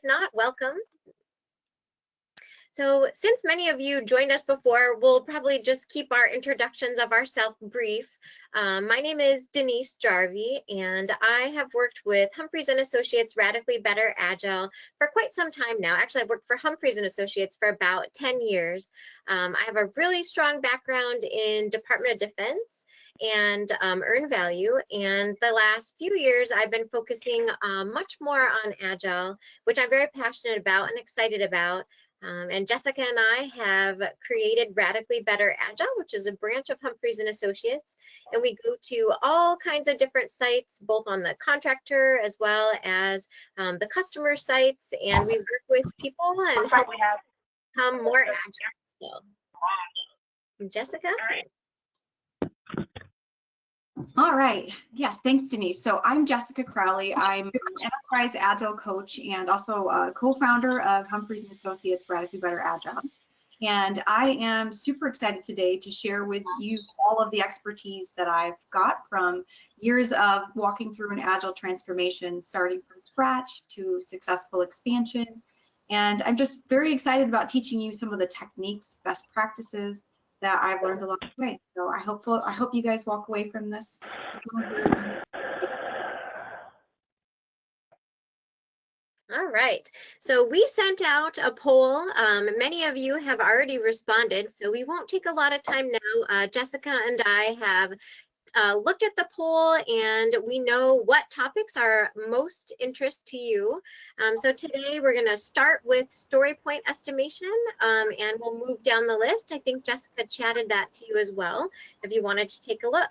not, welcome. So since many of you joined us before, we'll probably just keep our introductions of ourselves brief. My name is Denise Jarvie, and I have worked with Humphreys & Associates Radically Better Agile for quite some time now. Actually, I've worked for Humphreys & Associates for about 10 years. I have a really strong background in Department of Defense and earn value. And the last few years, I've been focusing much more on Agile, which I'm very passionate about and excited about. And Jessica and I have created Radically Better Agile, which is a branch of Humphreys & Associates. And we go to all kinds of different sites, both on the contractor as well as the customer sites. And we work with people and help become more agile. So, Jessica? All right. Yes, thanks, Denise. So I'm Jessica Crowley. I'm an enterprise agile coach and also a co-founder of Humphreys & Associates Radically Better Agile. And I am super excited today to share with you all of the expertise that I've got from years of walking through an agile transformation, starting from scratch to successful expansion. And I'm just very excited about teaching you some of the techniques, best practices that I've learned along the way. So I hope you guys walk away from this. All right, so we sent out a poll. Many of you have already responded, so we won't take a lot of time now. Jessica and I have looked at the poll and we know what topics are most interest to you. So today we're going to start with story point estimation and we'll move down the list. I think Jessica chatted that to you as well if you wanted to take a look.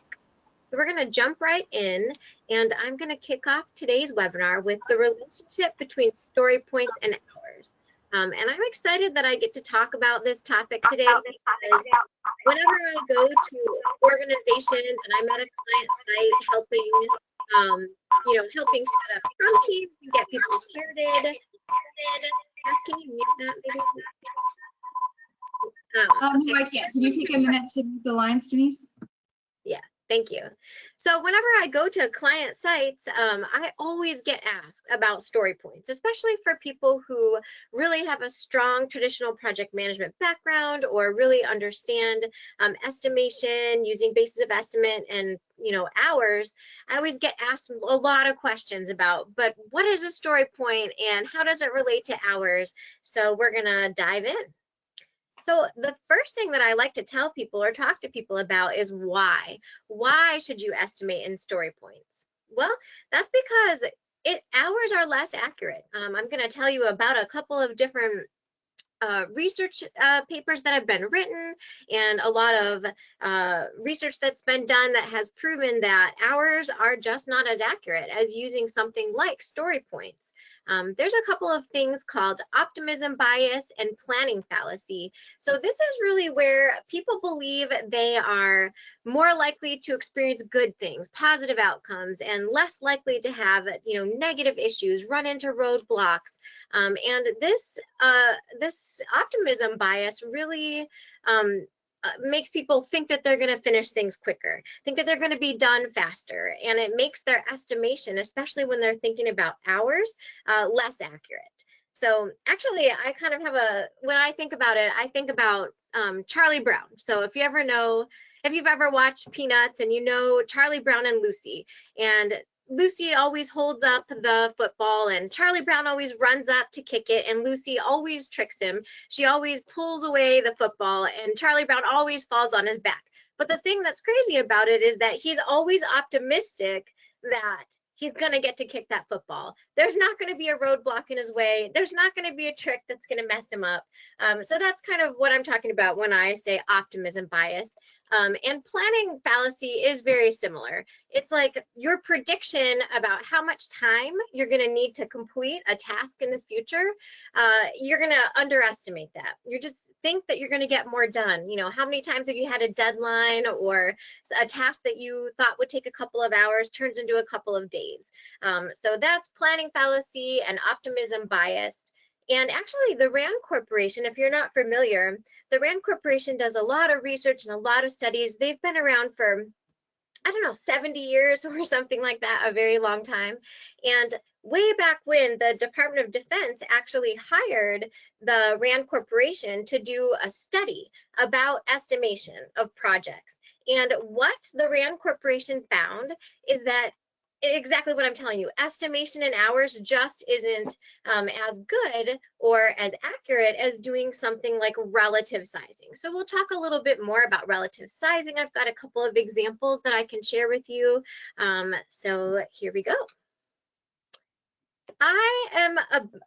So we're going to jump right in, and I'm going to kick off today's webinar with the relationship between story points and hours. And I'm excited that I get to talk about this topic today because whenever I go to organizations and I'm at a client site helping, helping set up Scrum teams and get people started. Yes, can you mute that maybe? No, I can't. Can you take a minute to mute the lines, Denise? Yeah. Thank you. So whenever I go to client sites, I always get asked about story points, especially for people who really have a strong traditional project management background or really understand estimation using basis of estimate and hours. I always get asked a lot of questions about, but what is a story point and how does it relate to hours? So we're gonna dive in. So the first thing that I like to tell people or talk to people about is why. Why should you estimate in story points? Well, that's because hours are less accurate. I'm going to tell you about a couple of different research papers that have been written and a lot of research that's been done that has proven that hours are just not as accurate as using something like story points. There's a couple of things called optimism bias and planning fallacy. So this is really where people believe they are more likely to experience good things, positive outcomes, and less likely to have, negative issues, run into roadblocks. And this optimism bias really makes people think that they're going to finish things quicker, think that they're going to be done faster, and it makes their estimation, especially when they're thinking about hours, less accurate. So actually, I kind of have when I think about it, I think about Charlie Brown. So if you've ever watched Peanuts and Charlie Brown and Lucy, and Lucy always holds up the football and Charlie Brown always runs up to kick it and Lucy always tricks him. She always pulls away the football and Charlie Brown always falls on his back. But the thing that's crazy about it is that he's always optimistic that he's going to get to kick that football. There's not going to be a roadblock in his way. There's not going to be a trick that's going to mess him up. So that's kind of what I'm talking about when I say optimism bias. And planning fallacy is very similar. It's like your prediction about how much time you're going to need to complete a task in the future. You're going to underestimate that. You just think that you're going to get more done. How many times have you had a deadline or a task that you thought would take a couple of hours turns into a couple of days? So that's planning fallacy and optimism bias. And actually the RAND Corporation, if you're not familiar, the RAND Corporation does a lot of research and a lot of studies. They've been around for I don't know, 70 years or something like that, a very long time. And way back when the Department of Defense actually hired the RAND Corporation to do a study about estimation of projects. And what the RAND Corporation found is that exactly what I'm telling you, estimation in hours just isn't as good or as accurate as doing something like relative sizing. So we'll talk a little bit more about relative sizing. I've got a couple of examples that I can share with you. So here we go. I am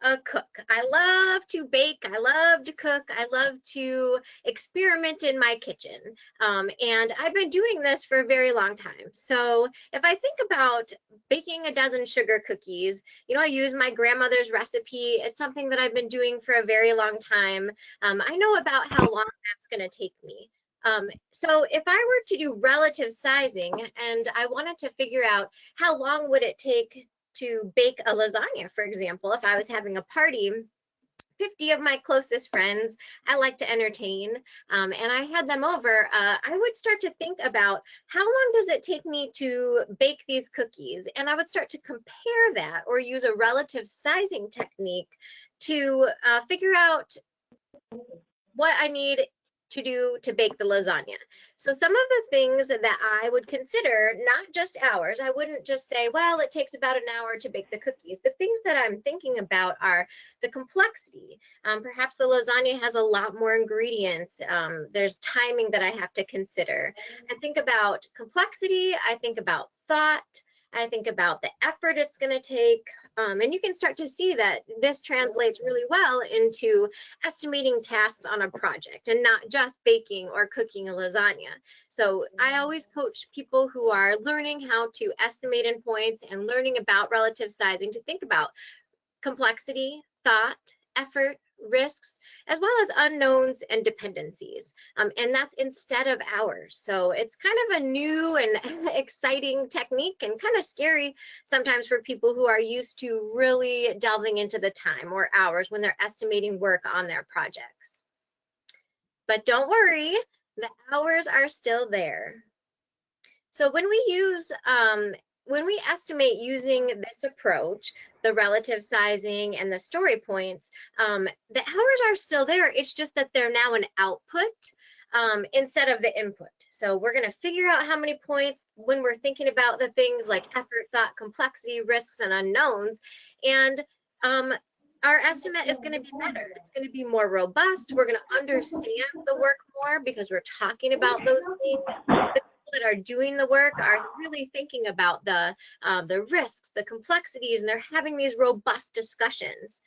a cook. I love to bake. I love to cook. I love to experiment in my kitchen. And I've been doing this for a very long time. So if I think about baking a dozen sugar cookies, you know, I use my grandmother's recipe. It's something that I've been doing for a very long time. I know about how long that's going to take me. So if I were to do relative sizing and I wanted to figure out how long would it take to bake a lasagna, for example, if I was having a party, 50 of my closest friends I like to entertain, and I had them over, I would start to think about how long does it take me to bake these cookies? And I would start to compare that or use a relative sizing technique to figure out what I need to do to bake the lasagna. So some of the things that I would consider, not just hours, I wouldn't just say, well, it takes about an hour to bake the cookies. The things that I'm thinking about are the complexity. Perhaps the lasagna has a lot more ingredients. There's timing that I have to consider. I think about complexity, I think about thought, I think about the effort it's going to take, and you can start to see that this translates really well into estimating tasks on a project and not just baking or cooking a lasagna. So I always coach people who are learning how to estimate in points and learning about relative sizing to think about complexity, thought, effort, risks, as well as unknowns and dependencies. And that's instead of hours. So it's kind of a new and exciting technique and kind of scary sometimes for people who are used to really delving into the time or hours when they're estimating work on their projects. But don't worry, the hours are still there. So when we estimate using this approach, the relative sizing and the story points, the hours are still there. It's just that they're now an output instead of the input. So we're going to figure out how many points when we're thinking about the things like effort, thought, complexity, risks, and unknowns. And our estimate is going to be better. It's going to be more robust. We're going to understand the work more because we're talking about those things. The that are doing the work are really thinking about the risks, the complexities, and they're having these robust discussions.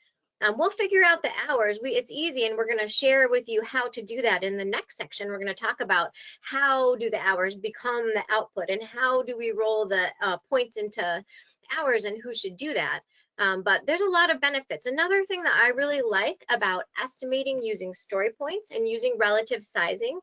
We'll figure out the hours. It's easy, and we're going to share with you how to do that in the next section. We're going to talk about how do the hours become the output and how do we roll the points into hours and who should do that. But there's a lot of benefits. Another thing that I really like about estimating using story points and using relative sizing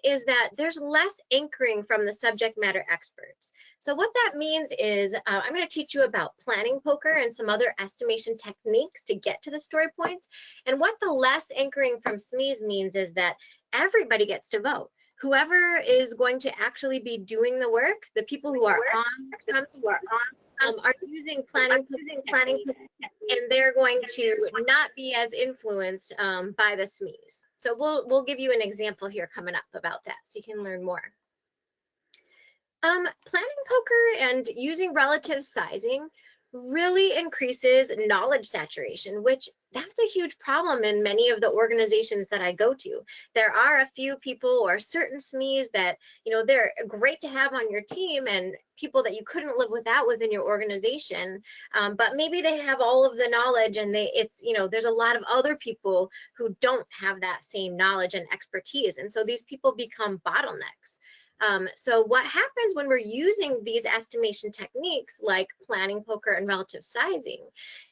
is that there's less anchoring from the subject matter experts. So what that means is I'm going to teach you about planning poker and some other estimation techniques to get to the story points. And what the less anchoring from SMEs means is that everybody gets to vote. Whoever is going to actually be doing the work, the people who are are using planning and they're going to not be as influenced by the SMEs. So we'll give you an example here coming up about that so you can learn more. Planning poker and using relative sizing really increases knowledge saturation, which that's a huge problem in many of the organizations that I go to. There are a few people or certain SMEs that, you know, they're great to have on your team and people that you couldn't live without within your organization, but maybe they have all of the knowledge and there's a lot of other people who don't have that same knowledge and expertise. And so these people become bottlenecks. So what happens when we're using these estimation techniques like planning poker and relative sizing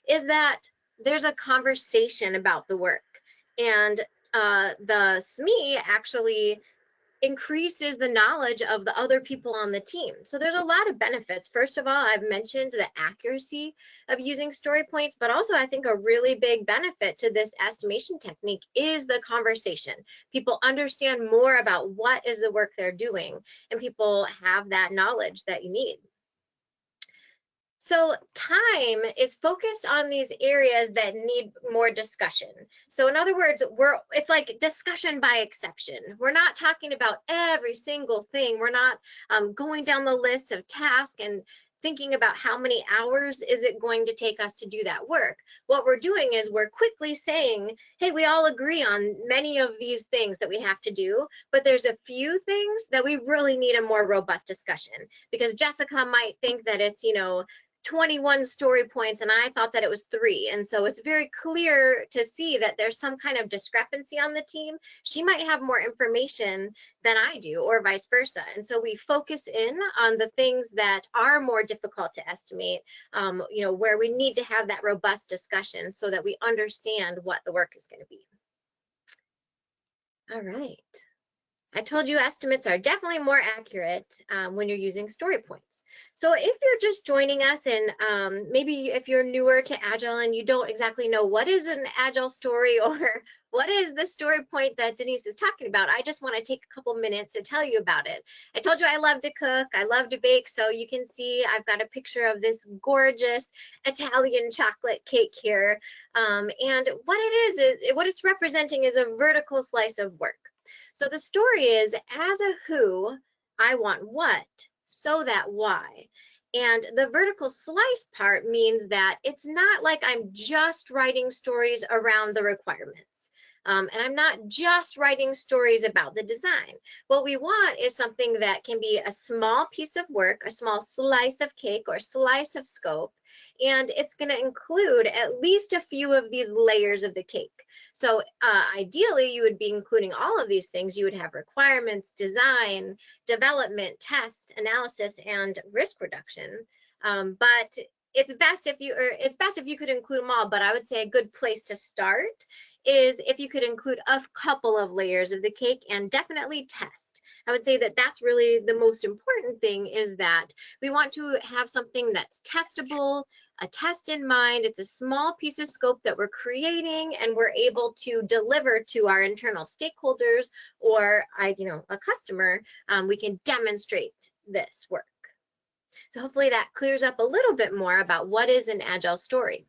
is that there's a conversation about the work, and the SME actually increases the knowledge of the other people on the team. So there's a lot of benefits. First of all, I've mentioned the accuracy of using story points, but also I think a really big benefit to this estimation technique is the conversation. People understand more about what is the work they're doing, and people have that knowledge that you need. So time is focused on these areas that need more discussion. So in other words, it's like discussion by exception. We're not talking about every single thing. We're not going down the list of tasks and thinking about how many hours is it going to take us to do that work. What we're doing is we're quickly saying, hey, we all agree on many of these things that we have to do, but there's a few things that we really need a more robust discussion, because Jessica might think that it's, 21 story points and I thought that it was 3. And so it's very clear to see that there's some kind of discrepancy on the team. She might have more information than I do, or vice versa. And so we focus in on the things that are more difficult to estimate, where we need to have that robust discussion so that we understand what the work is going to be. All right. I told you estimates are definitely more accurate when you're using story points. So if you're just joining us, and maybe if you're newer to Agile and you don't exactly know what is an Agile story or what is the story point that Denise is talking about, I just want to take a couple minutes to tell you about it. I told you I love to cook, I love to bake, so you can see I've got a picture of this gorgeous Italian chocolate cake here. And what it's representing is a vertical slice of work. So the story is, as a who, I want what, so that why. And the vertical slice part means that it's not like I'm just writing stories around the requirements. And I'm not just writing stories about the design. What we want is something that can be a small piece of work, a small slice of cake or slice of scope, and it's going to include at least a few of these layers of the cake. So ideally, you would be including all of these things. You would have requirements, design, development, test, analysis, and risk reduction. But it's best if you could include them all. But I would say a good place to start is if you could include a couple of layers of the cake, and definitely test. I would say that that's really the most important thing, is that we want to have something that's testable, a test in mind. It's a small piece of scope that we're creating and we're able to deliver to our internal stakeholders or a customer. We can demonstrate this work. So hopefully that clears up a little bit more about what is an Agile story.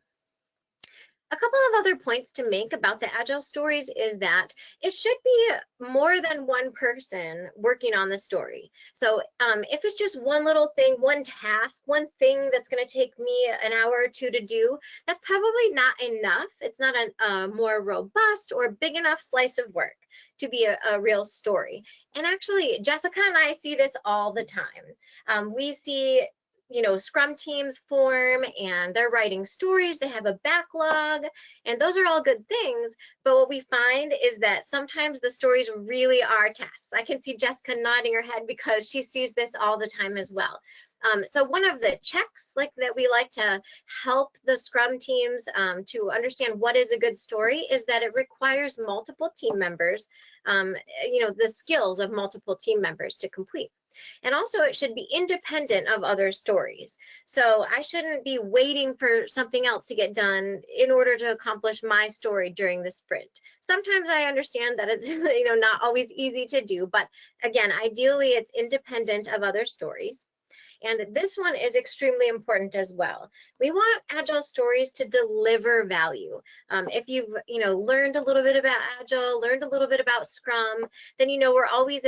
A couple of other points to make about the Agile stories is that it should be more than one person working on the story. So if it's just one little thing, one task, one thing that's going to take me an hour or two to do, that's probably not enough. It's not a more robust or big enough slice of work to be a real story. And actually, Jessica and I see this all the time. We see Scrum teams form and they're writing stories, they have a backlog, and those are all good things. But what we find is that sometimes the stories really are tasks. I can see Jessica nodding her head because she sees this all the time as well. So one of the checks that we like to help the Scrum teams to understand what is a good story is that it requires multiple team members, the skills of multiple team members to complete. And also it should be independent of other stories. So I shouldn't be waiting for something else to get done in order to accomplish my story during the sprint. Sometimes I understand that it's not always easy to do, but again, ideally it's independent of other stories. And this one is extremely important as well. We want Agile stories to deliver value. If you've learned a little bit about Agile, learned a little bit about Scrum, then we're always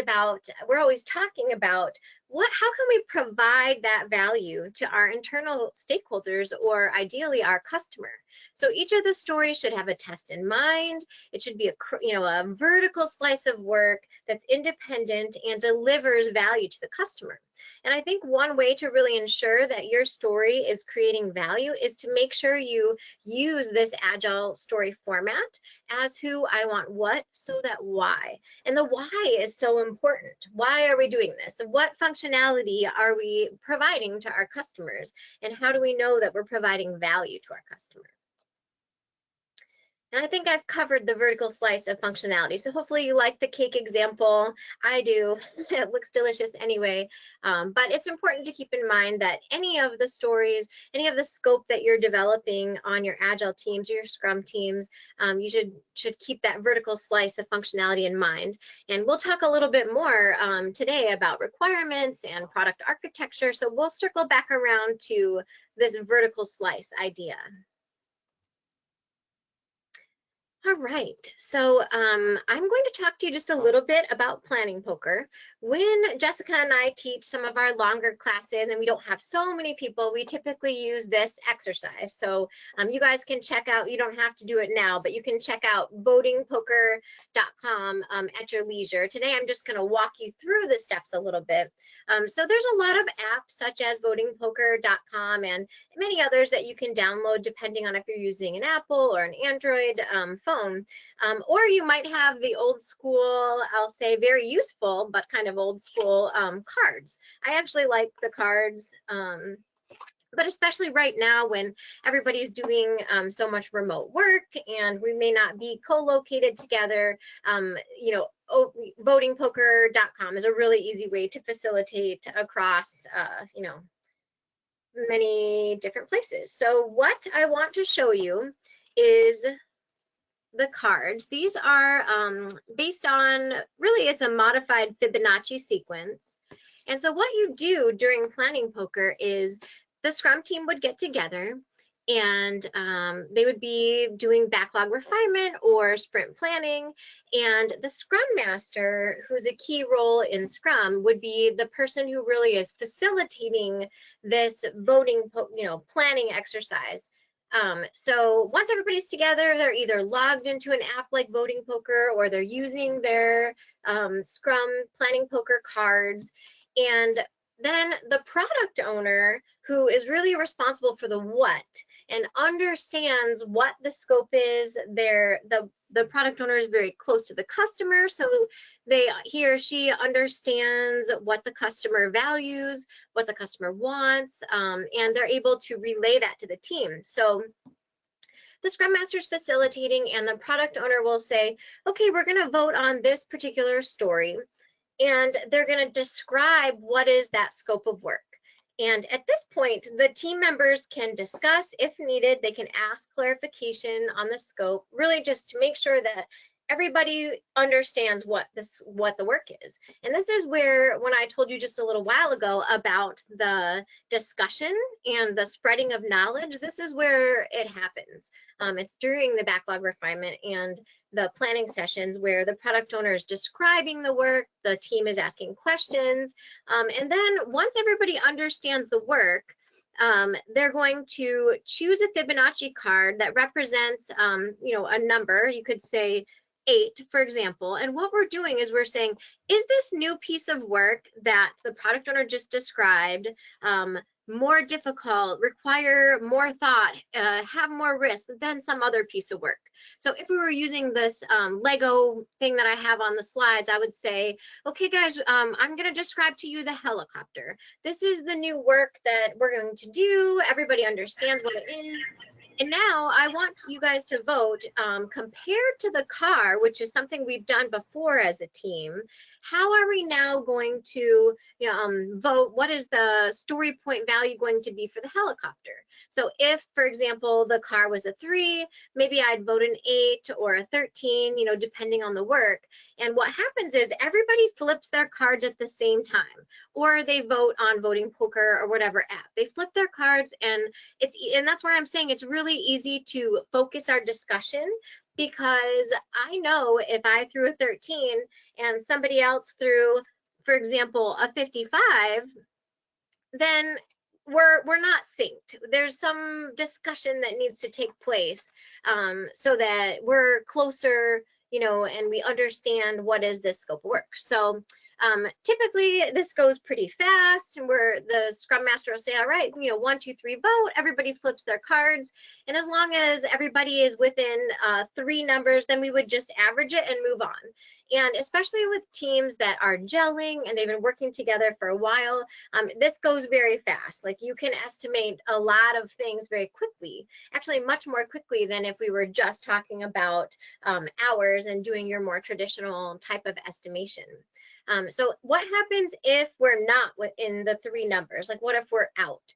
talking about how can we provide that value to our internal stakeholders, or ideally our customer. So each of the stories should have a test in mind. It should be a vertical slice of work that's independent and delivers value to the customer. And I think one way to really ensure that your story is creating value is to make sure you use this Agile story format as who, I want what, so that why. And the why is so important. Why are we doing this? What functionality are we providing to our customers? And how do we know that we're providing value to our customer? And I think I've covered the vertical slice of functionality. So hopefully you like the cake example. I do. It looks delicious anyway. But it's important to keep in mind that any of the stories, any of the scope that you're developing on your Agile teams or your Scrum teams, you should keep that vertical slice of functionality in mind. And we'll talk a little bit more today about requirements and product architecture. So we'll circle back around to this vertical slice idea. All right, so I'm going to talk to you just a little bit about planning poker. When Jessica and I teach some of our longer classes and we don't have so many people, we typically use this exercise. So you guys can check out, you don't have to do it now, but you can check out votingpoker.com at your leisure. Today, I'm just gonna walk you through the steps a little bit. So there's a lot of apps such as votingpoker.com and many others that you can download depending on if you're using an Apple or an Android phone. Or you might have the old school, I'll say very useful, but kind of old school cards. I actually like the cards. But especially right now when everybody's doing so much remote work and we may not be co-located together, you know, votingpoker.com is a really easy way to facilitate across, you know, many different places. So what I want to show you is the cards. These are based on, really it's a modified Fibonacci sequence. And so what you do during planning poker is the Scrum team would get together and they would be doing backlog refinement or sprint planning. And the Scrum Master, who's a key role in Scrum, would be the person who really is facilitating this voting, you know, planning exercise. So once everybody's together, they're either logged into an app like Voting Poker or they're using their Scrum planning poker cards. And then the product owner, who is really responsible for the what and understands what the scope is, the product owner is very close to the customer, so he or she understands what the customer values, what the customer wants, and they're able to relay that to the team. So the Scrum Master is facilitating and the product owner will say, okay, we're going to vote on this particular story. And they're going to describe what is that scope of work. And at this point, the team members can discuss, if needed, they can ask clarification on the scope, really just to make sure that everybody understands what the work is. And this is where, when I told you just a little while ago about the discussion and the spreading of knowledge, this is where it happens. It's during the backlog refinement and the planning sessions where the product owner is describing the work, the team is asking questions, and then once everybody understands the work, they're going to choose a Fibonacci card that represents, you know, a number. You could say 8, for example. And what we're doing is we're saying, is this new piece of work that the product owner just described more difficult, require more thought, have more risk than some other piece of work? So if we were using this Lego thing that I have on the slides, I would say, okay, guys, I'm going to describe to you the helicopter. This is the new work that we're going to do. Everybody understands what it is. And now I want you guys to vote compared to the car, which is something we've done before as a team. How are we now going to vote? What is the story point value going to be for the helicopter? So if, for example, the car was a 3, maybe I'd vote an 8 or a 13, you know, depending on the work. And what happens is everybody flips their cards at the same time, or they vote on Voting Poker or whatever app. They flip their cards, and that's where I'm saying it's really easy to focus our discussion, because I know if I threw a 13 and somebody else threw, for example, a 55, then we're not synced. There's some discussion that needs to take place so that we're closer, you know, and we understand what is this scope of work. So Typically, this goes pretty fast, and where the Scrum Master will say, all right, 1, 2, 3, vote. Everybody flips their cards. And as long as everybody is within 3 numbers, then we would just average it and move on. And especially with teams that are gelling and they've been working together for a while, this goes very fast. Like, you can estimate a lot of things very quickly, actually much more quickly than if we were just talking about hours and doing your more traditional type of estimation. So what happens if we're not within the 3 numbers? Like, what if we're out?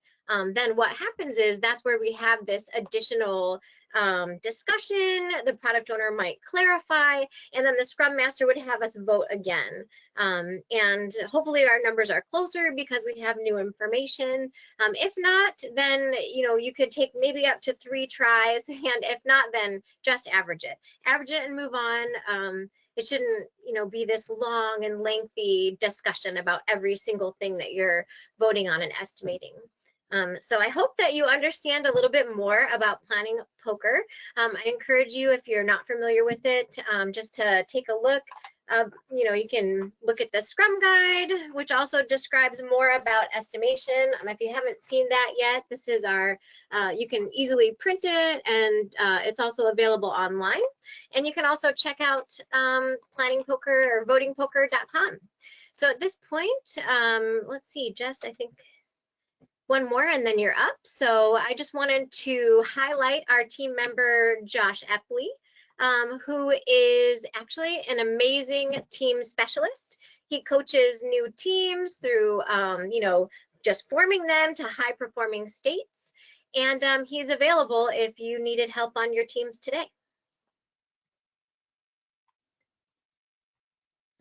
Then what happens is that's where we have this additional discussion. The product owner might clarify, and then the Scrum Master would have us vote again. And hopefully our numbers are closer because we have new information. If not, then you could take maybe up to 3 tries, and if not, then just average it. Average it and move on. It shouldn't, be this long and lengthy discussion about every single thing that you're voting on and estimating. So I hope that you understand a little bit more about planning poker. I encourage you, if you're not familiar with it, just to take a look. You can look at the Scrum Guide, which also describes more about estimation. If you haven't seen that yet, this is our, you can easily print it, and it's also available online. And you can also check out planning poker or votingpoker.com. So at this point, let's see, Jess, I think one more and then you're up. So I just wanted to highlight our team member, Josh Epley, who is actually an amazing team specialist. He coaches new teams through, just forming them to high performing states. And he's available if you needed help on your teams today.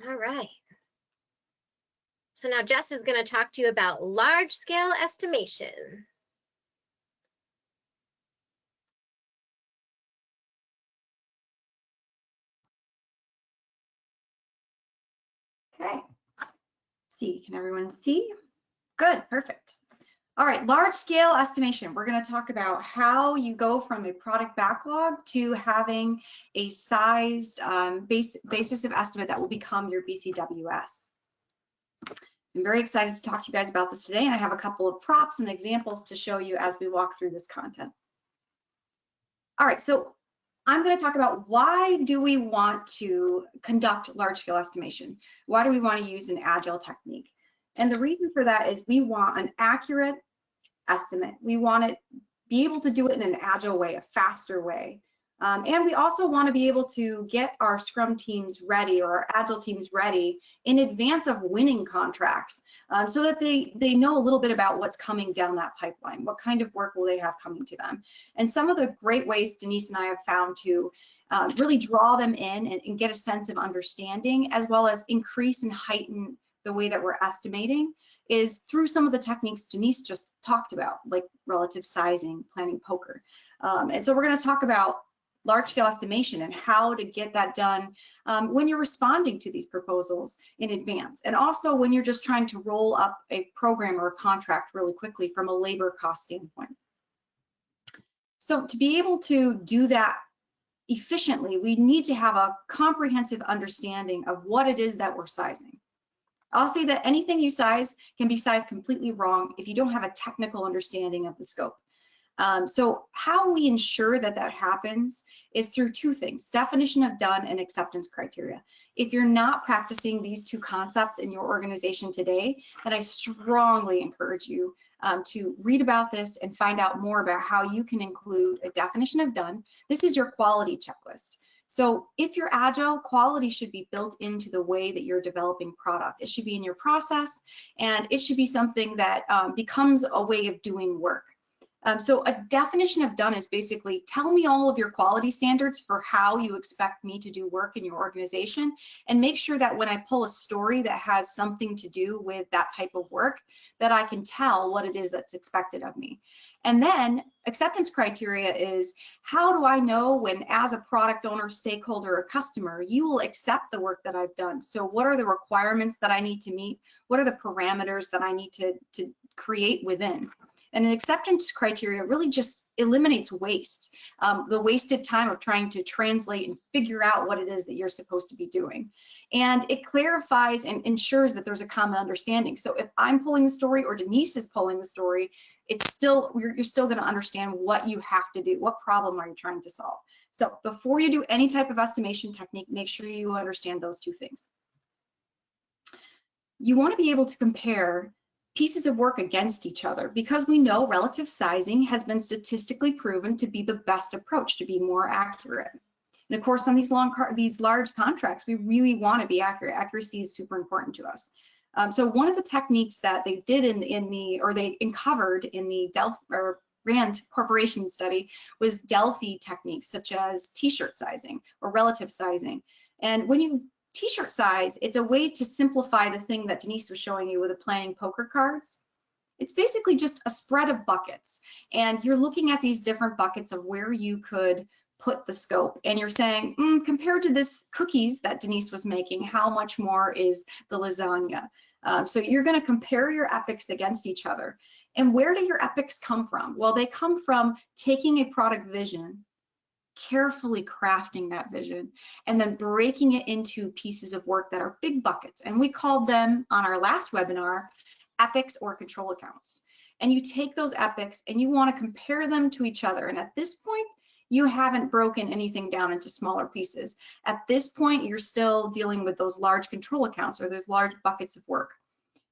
All right. So now Jess is going to talk to you about large scale estimation. Okay. See, can everyone see? Good, perfect. All right, large scale estimation. We're going to talk about how you go from a product backlog to having a sized basis of estimate that will become your BCWS. I'm very excited to talk to you guys about this today, and I have a couple of props and examples to show you as we walk through this content. All right, so I'm going to talk about why do we want to conduct large-scale estimation? Why do we want to use an Agile technique? And the reason for that is we want an accurate estimate. We want to be able to do it in an Agile way, a faster way. And we also want to be able to get our Scrum teams ready or our Agile teams ready in advance of winning contracts, so that they know a little bit about what's coming down that pipeline. What kind of work will they have coming to them? And some of the great ways Denise and I have found to really draw them in and get a sense of understanding, as well as increase and heighten the way that we're estimating, is through some of the techniques Denise just talked about, like relative sizing, planning poker. And so we're going to talk about large-scale estimation and how to get that done when you're responding to these proposals in advance, and also when you're just trying to roll up a program or a contract really quickly from a labor cost standpoint. So to be able to do that efficiently, we need to have a comprehensive understanding of what it is that we're sizing. I'll say that anything you size can be sized completely wrong if you don't have a technical understanding of the scope. So how we ensure that that happens is through 2 things: definition of done and acceptance criteria. If you're not practicing these 2 concepts in your organization today, then I strongly encourage you to read about this and find out more about how you can include a definition of done. This is your quality checklist. So if you're Agile, quality should be built into the way that you're developing product. It should be in your process, and it should be something that becomes a way of doing work. So a definition of done is basically, tell me all of your quality standards for how you expect me to do work in your organization, and make sure that when I pull a story that has something to do with that type of work, that I can tell what it is that's expected of me. And then acceptance criteria is, how do I know when, as a product owner, stakeholder, or customer, you will accept the work that I've done? So what are the requirements that I need to meet? What are the parameters that I need to create within? And an acceptance criteria really just eliminates waste, the wasted time of trying to translate and figure out what it is that you're supposed to be doing. And it clarifies and ensures that there's a common understanding. So if I'm pulling the story or Denise is pulling the story, it's still, you're still going to understand what you have to do. What problem are you trying to solve? So before you do any type of estimation technique, make sure you understand those two things. You want to be able to compare pieces of work against each other because we know relative sizing has been statistically proven to be the best approach to be more accurate. And of course, on these large contracts, we really want to be accurate. Accuracy is super important to us. So one of the techniques that they did they uncovered in the Rand Corporation study was Delphi techniques such as t-shirt sizing or relative sizing. And when you t-shirt size, it's a way to simplify the thing that Denise was showing you with the planning poker cards. It's basically just a spread of buckets. And you're looking at these different buckets of where you could put the scope. And you're saying, compared to this cookies that Denise was making, how much more is the lasagna? So you're going to compare your epics against each other. And where do your epics come from? Well, they come from taking a product vision, carefully crafting that vision, and then breaking it into pieces of work that are big buckets. And we called them on our last webinar, epics or control accounts. And you take those epics and you want to compare them to each other. And at this point, you haven't broken anything down into smaller pieces. At this point, you're still dealing with those large control accounts or those large buckets of work.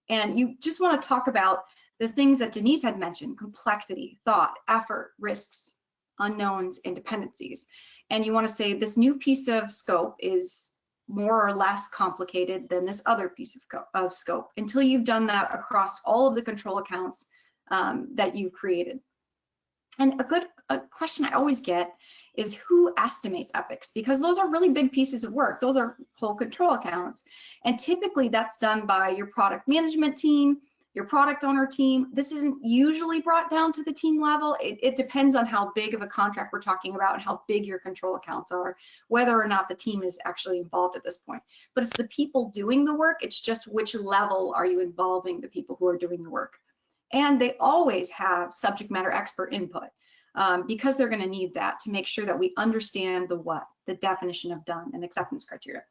And you just want to talk about the things that Denise had mentioned: complexity, thought, effort, risks, unknowns, and dependencies. And you want to say this new piece of scope is more or less complicated than this other piece of scope until you've done that across all of the control accounts that you've created. And a question I always get is who estimates epics? Because those are really big pieces of work. Those are whole control accounts. And typically that's done by your product management team, your product owner team. This isn't usually brought down to the team level. It depends on how big of a contract we're talking about and how big your control accounts are, whether or not the team is actually involved at this point. But it's the people doing the work. It's just which level are you involving the people who are doing the work. And they always have subject matter expert input because they're going to need that to make sure that we understand the what, the definition of done and acceptance criteria.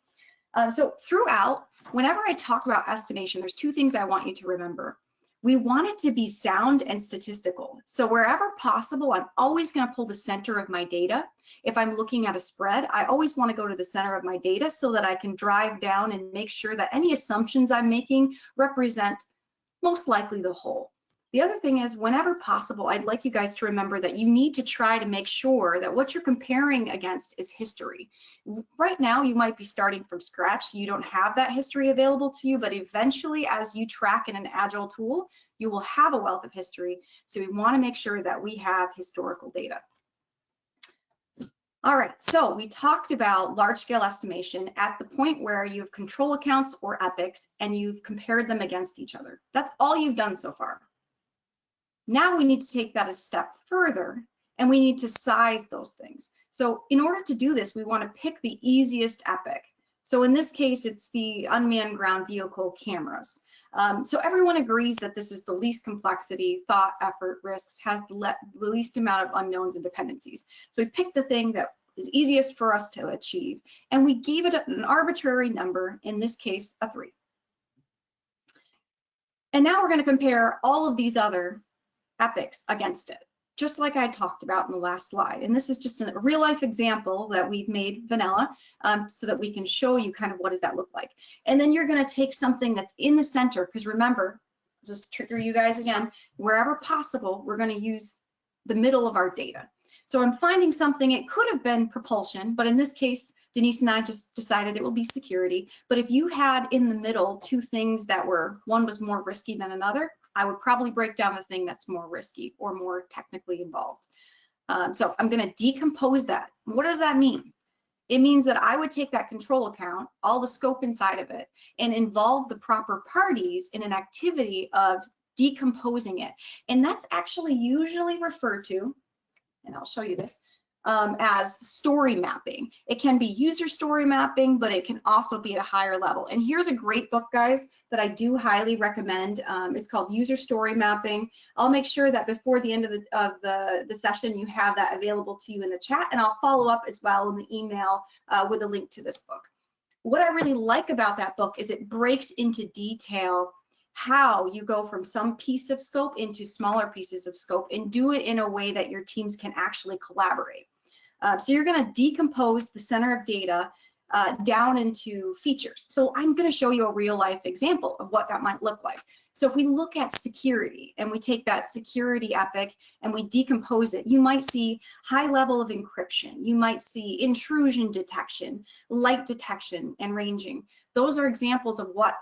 So throughout, whenever I talk about estimation, there's two things I want you to remember. We want it to be sound and statistical. So wherever possible, I'm always going to pull the center of my data. If I'm looking at a spread, I always want to go to the center of my data so that I can drive down and make sure that any assumptions I'm making represent most likely the whole. The other thing is, whenever possible, I'd like you guys to remember that you need to try to make sure that what you're comparing against is history. Right now, you might be starting from scratch. You don't have that history available to you, but eventually, as you track in an Agile tool, you will have a wealth of history. So we want to make sure that we have historical data. All right, so we talked about large-scale estimation at the point where you have control accounts or epics and you've compared them against each other. That's all you've done so far. Now we need to take that a step further and we need to size those things. So in order to do this, we want to pick the easiest epic. So in this case, it's the unmanned ground vehicle cameras. So everyone agrees that this is the least complexity, thought, effort, risks, has the least amount of unknowns and dependencies. So we picked the thing that is easiest for us to achieve, and we gave it an arbitrary number, in this case, a 3. And now we're going to compare all of these other epics against it, just like I talked about in the last slide. And this is just a real life example that we've made vanilla so that we can show you kind of what does that look like. And then you're going to take something that's in the center, because remember, just trigger you guys again, wherever possible, we're going to use the middle of our data. So I'm finding something, it could have been propulsion, but in this case, Denise and I just decided it will be security. But if you had in the middle two things that were, one was more risky than another, I would probably break down the thing that's more risky or more technically involved. So I'm going to decompose that. What does that mean? It means that I would take that control account, all the scope inside of it, and involve the proper parties in an activity of decomposing it. And that's actually usually referred to, and I'll show you this, as story mapping. It can be user story mapping, but it can also be at a higher level. And here's a great book, guys, that I do highly recommend. It's called User Story Mapping. I'll make sure that before the end of the session, you have that available to you in the chat, and I'll follow up as well in the email with a link to this book. What I really like about that book is it breaks into detail how you go from some piece of scope into smaller pieces of scope and do it in a way that your teams can actually collaborate. So you're going to decompose the center of data down into features. So I'm going to show you a real life example of what that might look like. So if we look at security and we take that security epic and we decompose it, you might see high level of encryption. You might see intrusion detection, light detection, and ranging. Those are examples of what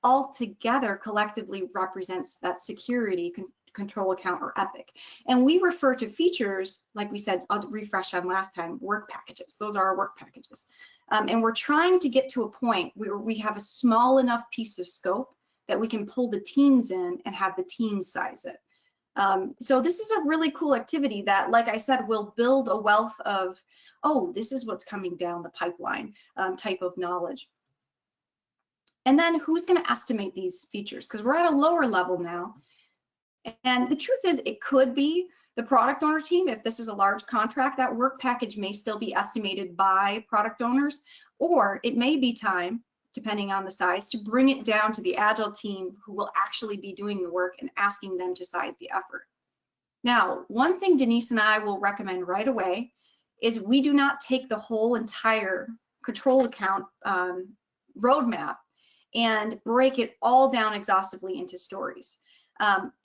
altogether collectively represents that security control account or epic. And we refer to features, like we said, I'll refresh on last time, work packages. Those are our work packages. And we're trying to get to a point where we have a small enough piece of scope that we can pull the teams in and have the teams size it. So this is a really cool activity that, like I said, will build a wealth of, oh, this is what's coming down the pipeline type of knowledge. And then who's going to estimate these features? Because we're at a lower level now. And the truth is, it could be the product owner team. If this is a large contract, that work package may still be estimated by product owners, or it may be time, depending on the size, to bring it down to the Agile team who will actually be doing the work and asking them to size the effort. Now, one thing Denise and I will recommend right away is we do not take the whole entire control account roadmap and break it all down exhaustively into stories.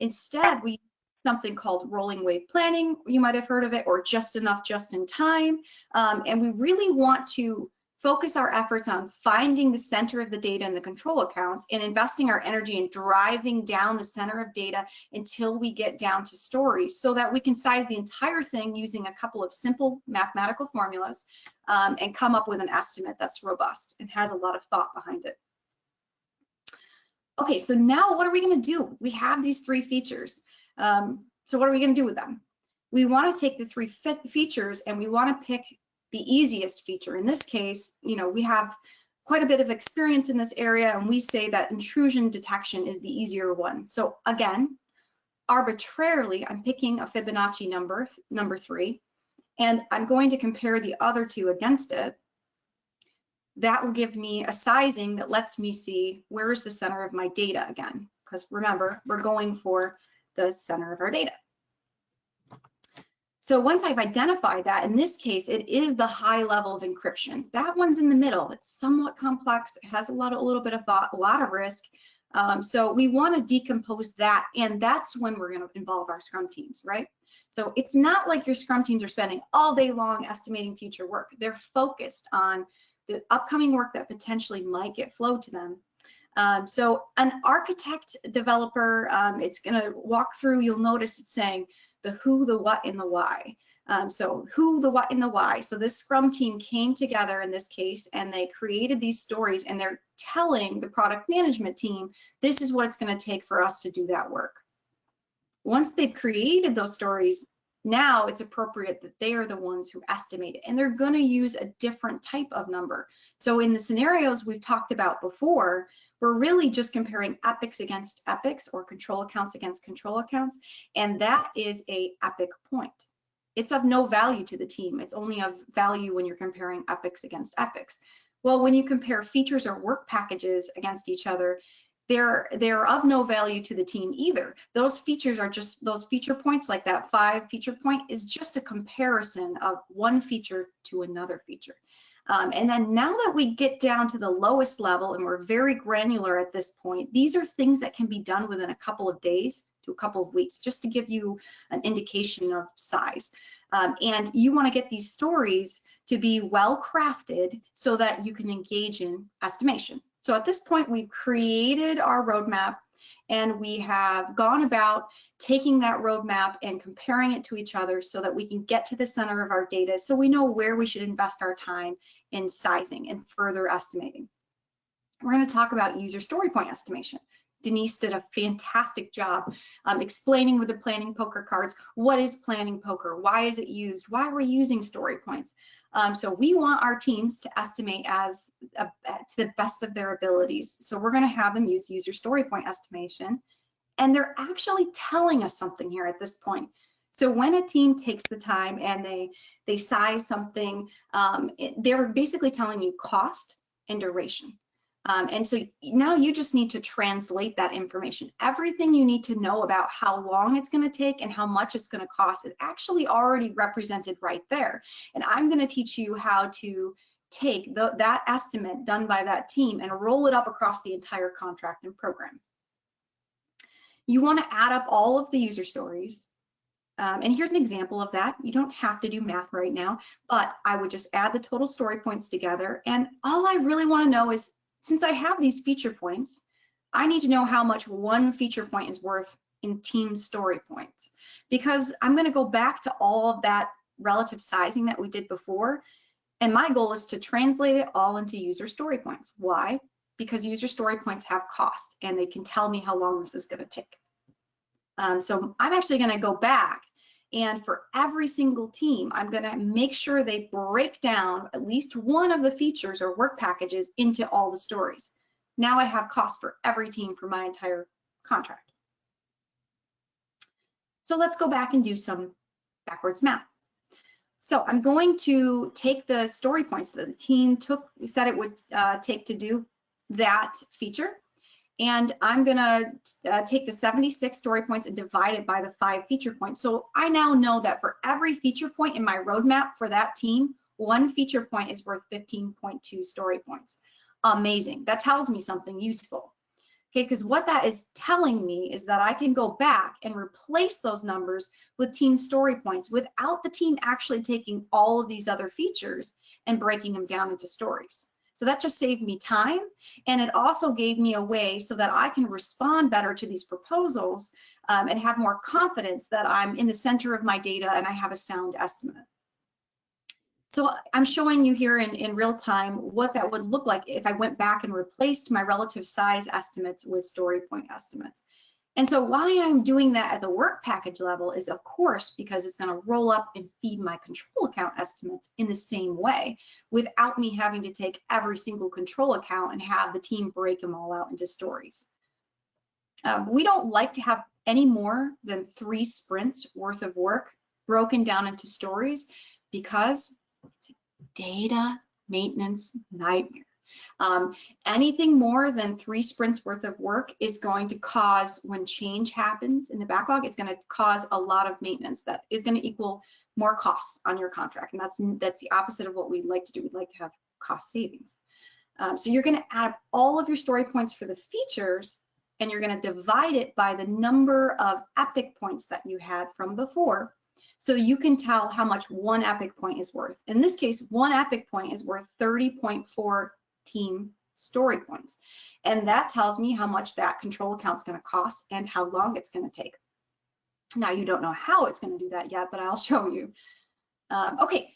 Instead, we use something called rolling wave planning. You might have heard of it, or just enough, just in time. And we really want to focus our efforts on finding the center of the data in the control accounts and investing our energy in driving down the center of data until we get down to stories, so that we can size the entire thing using a couple of simple mathematical formulas and come up with an estimate that's robust and has a lot of thought behind it. Okay, so now what are we going to do? We have these three features. So what are we going to do with them? We want to take the three features and we want to pick the easiest feature. In this case, you know, we have quite a bit of experience in this area, and we say that intrusion detection is the easier one. So again, arbitrarily, I'm picking a Fibonacci number 3, and I'm going to compare the other two against it. That will give me a sizing that lets me see where is the center of my data again, because remember, we're going for the center of our data. So once I've identified that, in this case, it is the high level of encryption. That one's in the middle. It's somewhat complex. It has a little bit of thought, a lot of risk. So we want to decompose that, and that's when we're going to involve our Scrum teams, right? So it's not like your Scrum teams are spending all day long estimating future work. They're focused on the upcoming work that potentially might get flowed to them. So an architect developer, it's going to walk through, you'll notice it's saying the who, the what, and the why. So who, the what, and the why. So this Scrum team came together in this case, and they created these stories, and they're telling the product management team, this is what it's going to take for us to do that work. Once they've created those stories, now it's appropriate that they are the ones who estimate it, and they're going to use a different type of number. So in the scenarios we've talked about before, we're really just comparing epics against epics, or control accounts against control accounts, and that is a epic point. It's of no value to the team. It's only of value when you're comparing epics against epics. Well, when you compare features or work packages against each other, they're of no value to the team either. Those features are just, those feature points, like that 5 feature point, is just a comparison of one feature to another feature. And then now that we get down to the lowest level, and we're very granular at this point, these are things that can be done within a couple of days to a couple of weeks, just to give you an indication of size. And you want to get these stories to be well crafted so that you can engage in estimation. So at this point, we've created our roadmap, and we have gone about taking that roadmap and comparing it to each other so that we can get to the center of our data, so we know where we should invest our time in sizing and further estimating. We're going to talk about user story point estimation. Denise did a fantastic job explaining with the planning poker cards, what is planning poker? Why is it used? Why are we using story points? So we want our teams to estimate to the best of their abilities. So we're going to have them use user story point estimation. And they're actually telling us something here at this point. So when a team takes the time and they size something, they're basically telling you cost and duration. And so now you just need to translate that information. Everything you need to know about how long it's going to take and how much it's going to cost is actually already represented right there. And I'm going to teach you how to take that estimate done by that team and roll it up across the entire contract and program. You want to add up all of the user stories. And here's an example of that. You don't have to do math right now, but I would just add the total story points together. And all I really want to know is, since I have these feature points, I need to know how much one feature point is worth in team story points, because I'm going to go back to all of that relative sizing that we did before. And my goal is to translate it all into user story points. Why? Because user story points have cost and they can tell me how long this is going to take. So I'm actually going to go back, and for every single team, I'm going to make sure they break down at least one of the features or work packages into all the stories. Now I have cost for every team for my entire contract. So let's go back and do some backwards math. So I'm going to take the story points that the team said it would take to do that feature, and I'm gonna take the 76 story points and divide it by the 5 feature points. So I now know that for every feature point in my roadmap for that team, one feature point is worth 15.2 story points. Amazing. That tells me something useful. Okay, because what that is telling me is that I can go back and replace those numbers with team story points without the team actually taking all of these other features and breaking them down into stories. So that just saved me time, and it also gave me a way so that I can respond better to these proposals and have more confidence that I'm in the center of my data and I have a sound estimate. So I'm showing you here in real time what that would look like if I went back and replaced my relative size estimates with story point estimates. And so why I'm doing that at the work package level is, of course, because it's going to roll up and feed my control account estimates in the same way without me having to take every single control account and have the team break them all out into stories. We don't like to have any more than 3 sprints worth of work broken down into stories because it's a data maintenance nightmare. Anything more than 3 sprints worth of work is going to cause, when change happens in the backlog, it's going to cause a lot of maintenance that is going to equal more costs on your contract. And that's the opposite of what we'd like to do. We'd like to have cost savings. So you're going to add all of your story points for the features, and you're going to divide it by the number of epic points that you had from before. So you can tell how much one epic point is worth. In this case, one epic point is worth 30.4 team story points. And that tells me how much that control account is going to cost and how long it's going to take. Now, you don't know how it's going to do that yet, but I'll show you. Okay,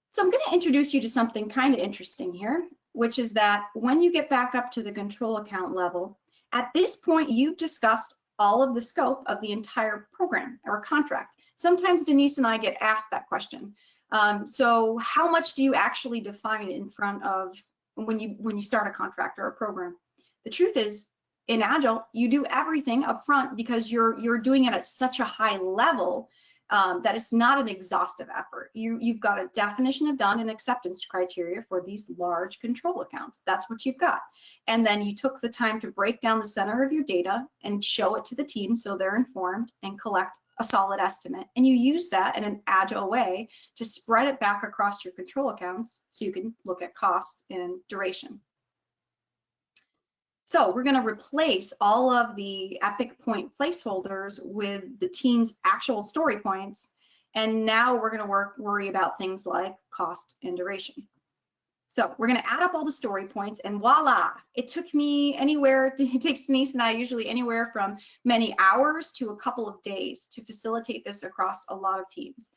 so I'm going to introduce you to something kind of interesting here, which is that when you get back up to the control account level, at this point, you've discussed all of the scope of the entire program or contract. Sometimes Denise and I get asked that question. So how much do you actually define in front of when you start a contract or a program? The truth is, in Agile, you do everything up front because you're doing it at such a high level that it's not an exhaustive effort. You've got a definition of done and acceptance criteria for these large control accounts. That's what you've got. And then you took the time to break down the center of your data and show it to the team so they're informed and collect a solid estimate. And you use that in an agile way to spread it back across your control accounts so you can look at cost and duration. So we're going to replace all of the epic point placeholders with the team's actual story points. And now we're going to worry about things like cost and duration. So we're going to add up all the story points, and voila, it took me it takes Denise and I usually anywhere from many hours to a couple of days to facilitate this across a lot of teams,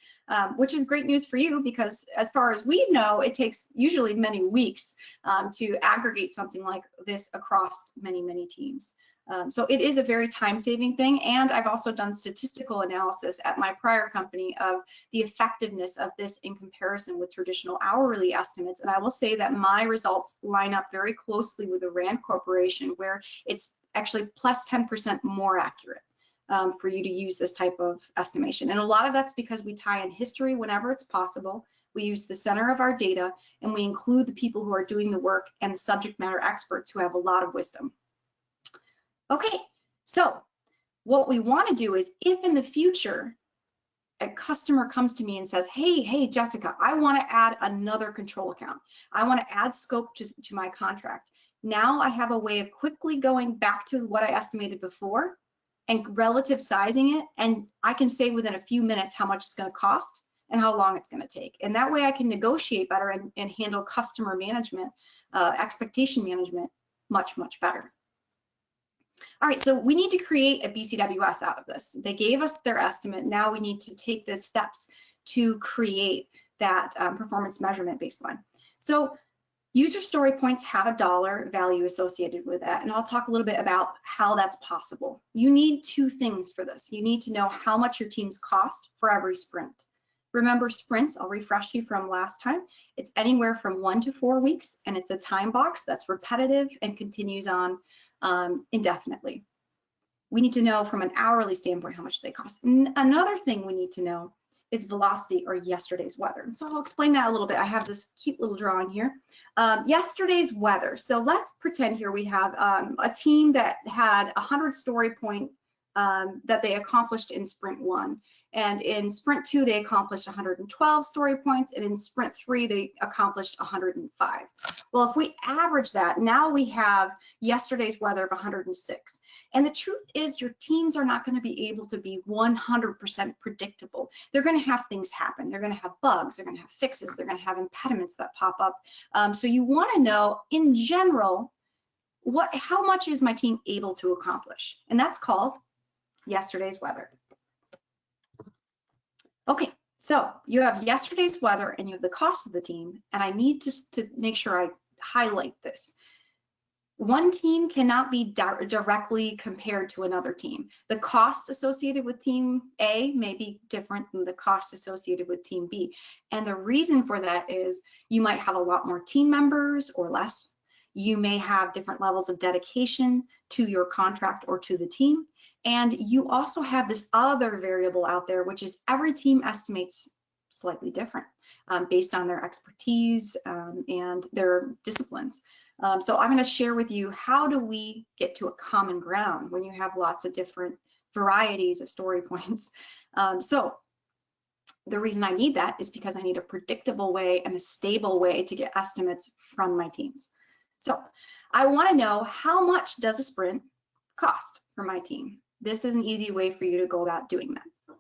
which is great news for you because as far as we know, it takes usually many weeks to aggregate something like this across many, many teams. So it is a very time-saving thing, and I've also done statistical analysis at my prior company of the effectiveness of this in comparison with traditional hourly estimates, and I will say that my results line up very closely with the RAND Corporation, where it's actually plus 10% more accurate for you to use this type of estimation. And a lot of that's because we tie in history whenever it's possible. We use the center of our data, and we include the people who are doing the work and subject matter experts who have a lot of wisdom. Okay, so what we want to do is, if in the future a customer comes to me and says, hey, Jessica, I want to add another control account. I want to add scope to my contract. Now I have a way of quickly going back to what I estimated before and relative sizing it, and I can say within a few minutes how much it's going to cost and how long it's going to take. And that way I can negotiate better and handle customer management, expectation management much, much better. All right, so we need to create a BCWS out of this. They gave us their estimate. Now we need to take the steps to create that performance measurement baseline. So user story points have a dollar value associated with that, and I'll talk a little bit about how that's possible. You need two things for this. You need to know how much your teams cost for every sprint. Remember, sprints, I'll refresh you from last time, it's anywhere from 1 to 4 weeks, and it's a time box that's repetitive and continues on indefinitely. We need to know from an hourly standpoint how much they cost. Another thing we need to know is velocity, or yesterday's weather. And so I'll explain that a little bit. I have this cute little drawing here. Yesterday's weather. So let's pretend here we have a team that had 100 story point that they accomplished in sprint 1. And in sprint 2, they accomplished 112 story points, and in sprint 3, they accomplished 105. Well, if we average that, now we have yesterday's weather of 106. And the truth is, your teams are not going to be able to be 100% predictable. They're going to have things happen. They're going to have bugs. They're going to have fixes. They're going to have impediments that pop up. So you want to know, in general, how much is my team able to accomplish? And that's called yesterday's weather. Okay, so you have yesterday's weather and you have the cost of the team, and I need to make sure I highlight this. One team cannot be directly compared to another team. The cost associated with team A may be different than the cost associated with team B. And the reason for that is you might have a lot more team members or less. You may have different levels of dedication to your contract or to the team. And you also have this other variable out there, which is every team estimates slightly different based on their expertise and their disciplines. So I'm going to share with you, how do we get to a common ground when you have lots of different varieties of story points? So the reason I need that is because I need a predictable way and a stable way to get estimates from my teams. So I want to know, how much does a sprint cost for my team? This is an easy way for you to go about doing that.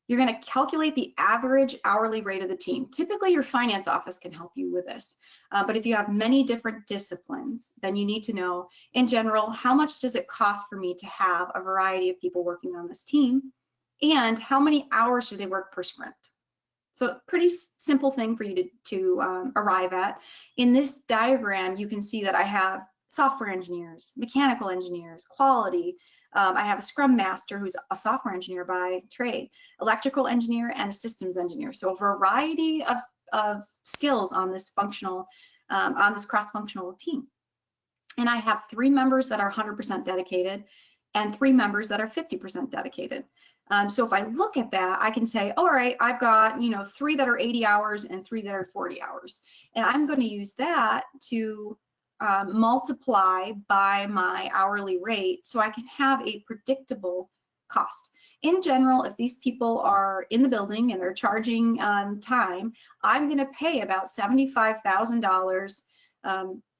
You're going to calculate the average hourly rate of the team. Typically, your finance office can help you with this. But if you have many different disciplines, then you need to know, in general, how much does it cost for me to have a variety of people working on this team? And how many hours do they work per sprint? So pretty simple thing for you to arrive at. In this diagram, you can see that I have software engineers, mechanical engineers, quality. I have a Scrum Master who's a software engineer by trade, electrical engineer, and a systems engineer. So a variety of skills on this functional, on this cross-functional team. And I have 3 members that are 100% dedicated and 3 members that are 50% dedicated. So if I look at that, I can say, all right, I've got 3 that are 80 hours and 3 that are 40 hours. And I'm going to use that to multiply by my hourly rate so I can have a predictable cost. In general, if these people are in the building and they're charging time, I'm going to pay about $75,000,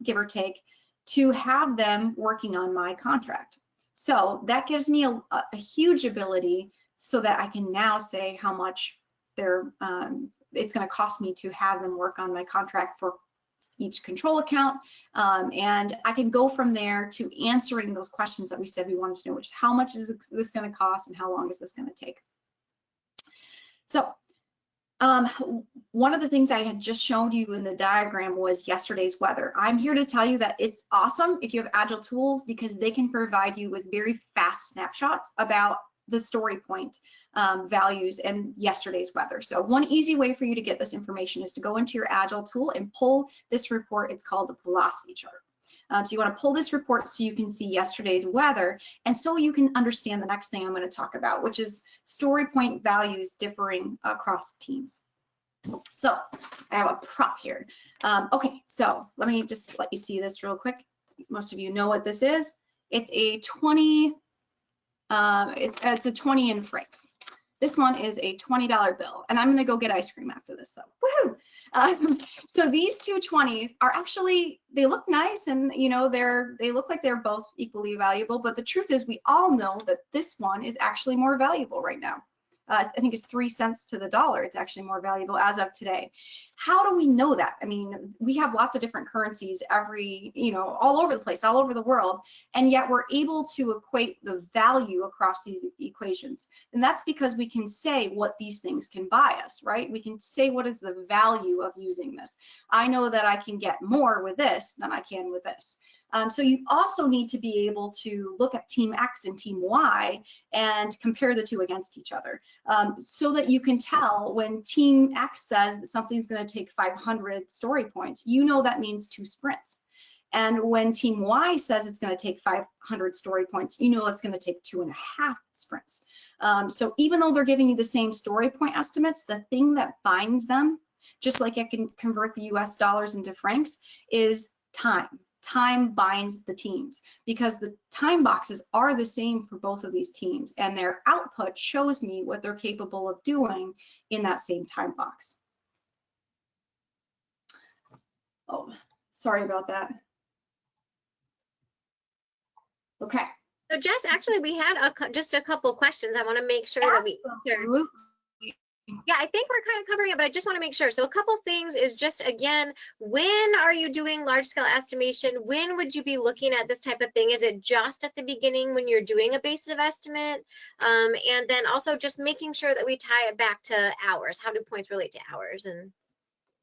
give or take, to have them working on my contract. So that gives me a huge ability so that I can now say how much it's going to cost me to have them work on my contract for each control account, and I can go from there to answering those questions that we said we wanted to know, which is how much is this going to cost and how long is this going to take. So One of the things I had just shown you in the diagram was yesterday's weather. I'm here to tell you that it's awesome if you have Agile tools because they can provide you with very fast snapshots about the story point values and yesterday's weather. So one easy way for you to get this information is to go into your Agile tool and pull this report. It's called the velocity chart. So you want to pull this report so you can see yesterday's weather, and so you can understand the next thing I'm going to talk about, which is story point values differing across teams. So I have a prop here. Okay, so let me just let you see this real quick. Most of you know what this is. It's a 20. It's a 20 in francs. This one is a $20 bill, and I'm going to go get ice cream after this. So, woohoo! So these two 20s are actually, they look nice, and you know they look like they're both equally valuable. But the truth is, we all know that this one is actually more valuable right now. I think it's 3 cents to the dollar. It's actually more valuable as of today. How do we know that? I mean, we have lots of different currencies all over the place, all over the world, and yet we're able to equate the value across these equations. And that's because we can say what these things can buy us, right? We can say what is the value of using this. I know that I can get more with this than I can with this. So you also need to be able to look at team X and team Y and compare the two against each other, so that you can tell when team X says that something's going to take 500 story points, you know that means 2 sprints. And when team Y says it's going to take 500 story points, you know it's going to take 2.5 sprints. So even though they're giving you the same story point estimates, the thing that binds them, just like I can convert the US dollars into francs, is time. Time binds the teams because the time boxes are the same for both of these teams, and their output shows me what they're capable of doing in that same time box. Oh, sorry about that. Okay. So Jess, actually, we had just a couple questions. I want to make sure that we answer. Yeah, I think we're kind of covering it, but I just want to make sure. So a couple things is just, again, when are you doing large scale estimation? When would you be looking at this type of thing? Is it just at the beginning when you're doing a basis of estimate? And then also just making sure that we tie it back to hours. How do points relate to hours? And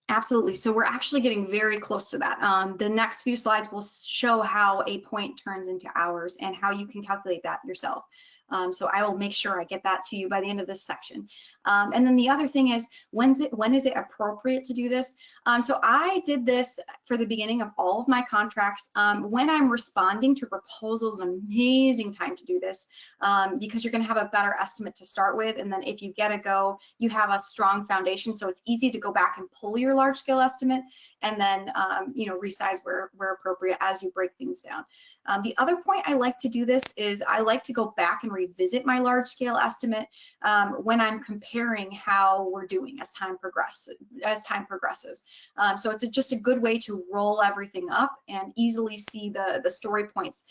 absolutely. So we're actually getting very close to that. The next few slides will show how a point turns into hours and how you can calculate that yourself. So I will make sure I get that to you by the end of this section. And then the other thing is, when is it appropriate to do this? So I did this for the beginning of all of my contracts. When I'm responding to proposals, an amazing time to do this, because you're going to have a better estimate to start with. And then if you get a go, you have a strong foundation. So it's easy to go back and pull your large scale estimate and then resize where appropriate as you break things down. The other point I like to do this is I like to go back and revisit my large scale estimate when I'm comparing how we're doing as time progresses. So it's just a good way to roll everything up and easily see the story points.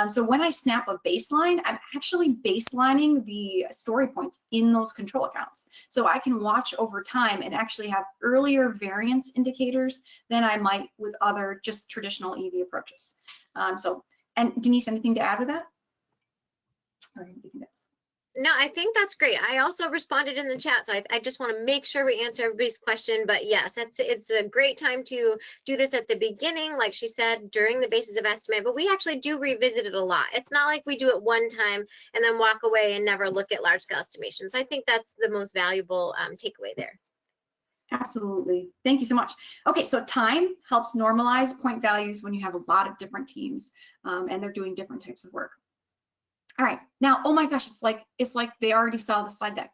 So when I snap a baseline, I'm actually baselining the story points in those control accounts. So I can watch over time and actually have earlier variance indicators than I might with other just traditional EV approaches. And Denise, anything to add with that? No, I think that's great. I also responded in the chat, so I just want to make sure we answer everybody's question. But yes, it's a great time to do this at the beginning, like she said, during the basis of estimate. But we actually do revisit it a lot. It's not like we do it one time and then walk away and never look at large scale estimation. So I think that's the most valuable takeaway there. Absolutely. Thank you so much. Okay, so time helps normalize point values when you have a lot of different teams and they're doing different types of work. All right, now, oh my gosh, it's like they already saw the slide deck.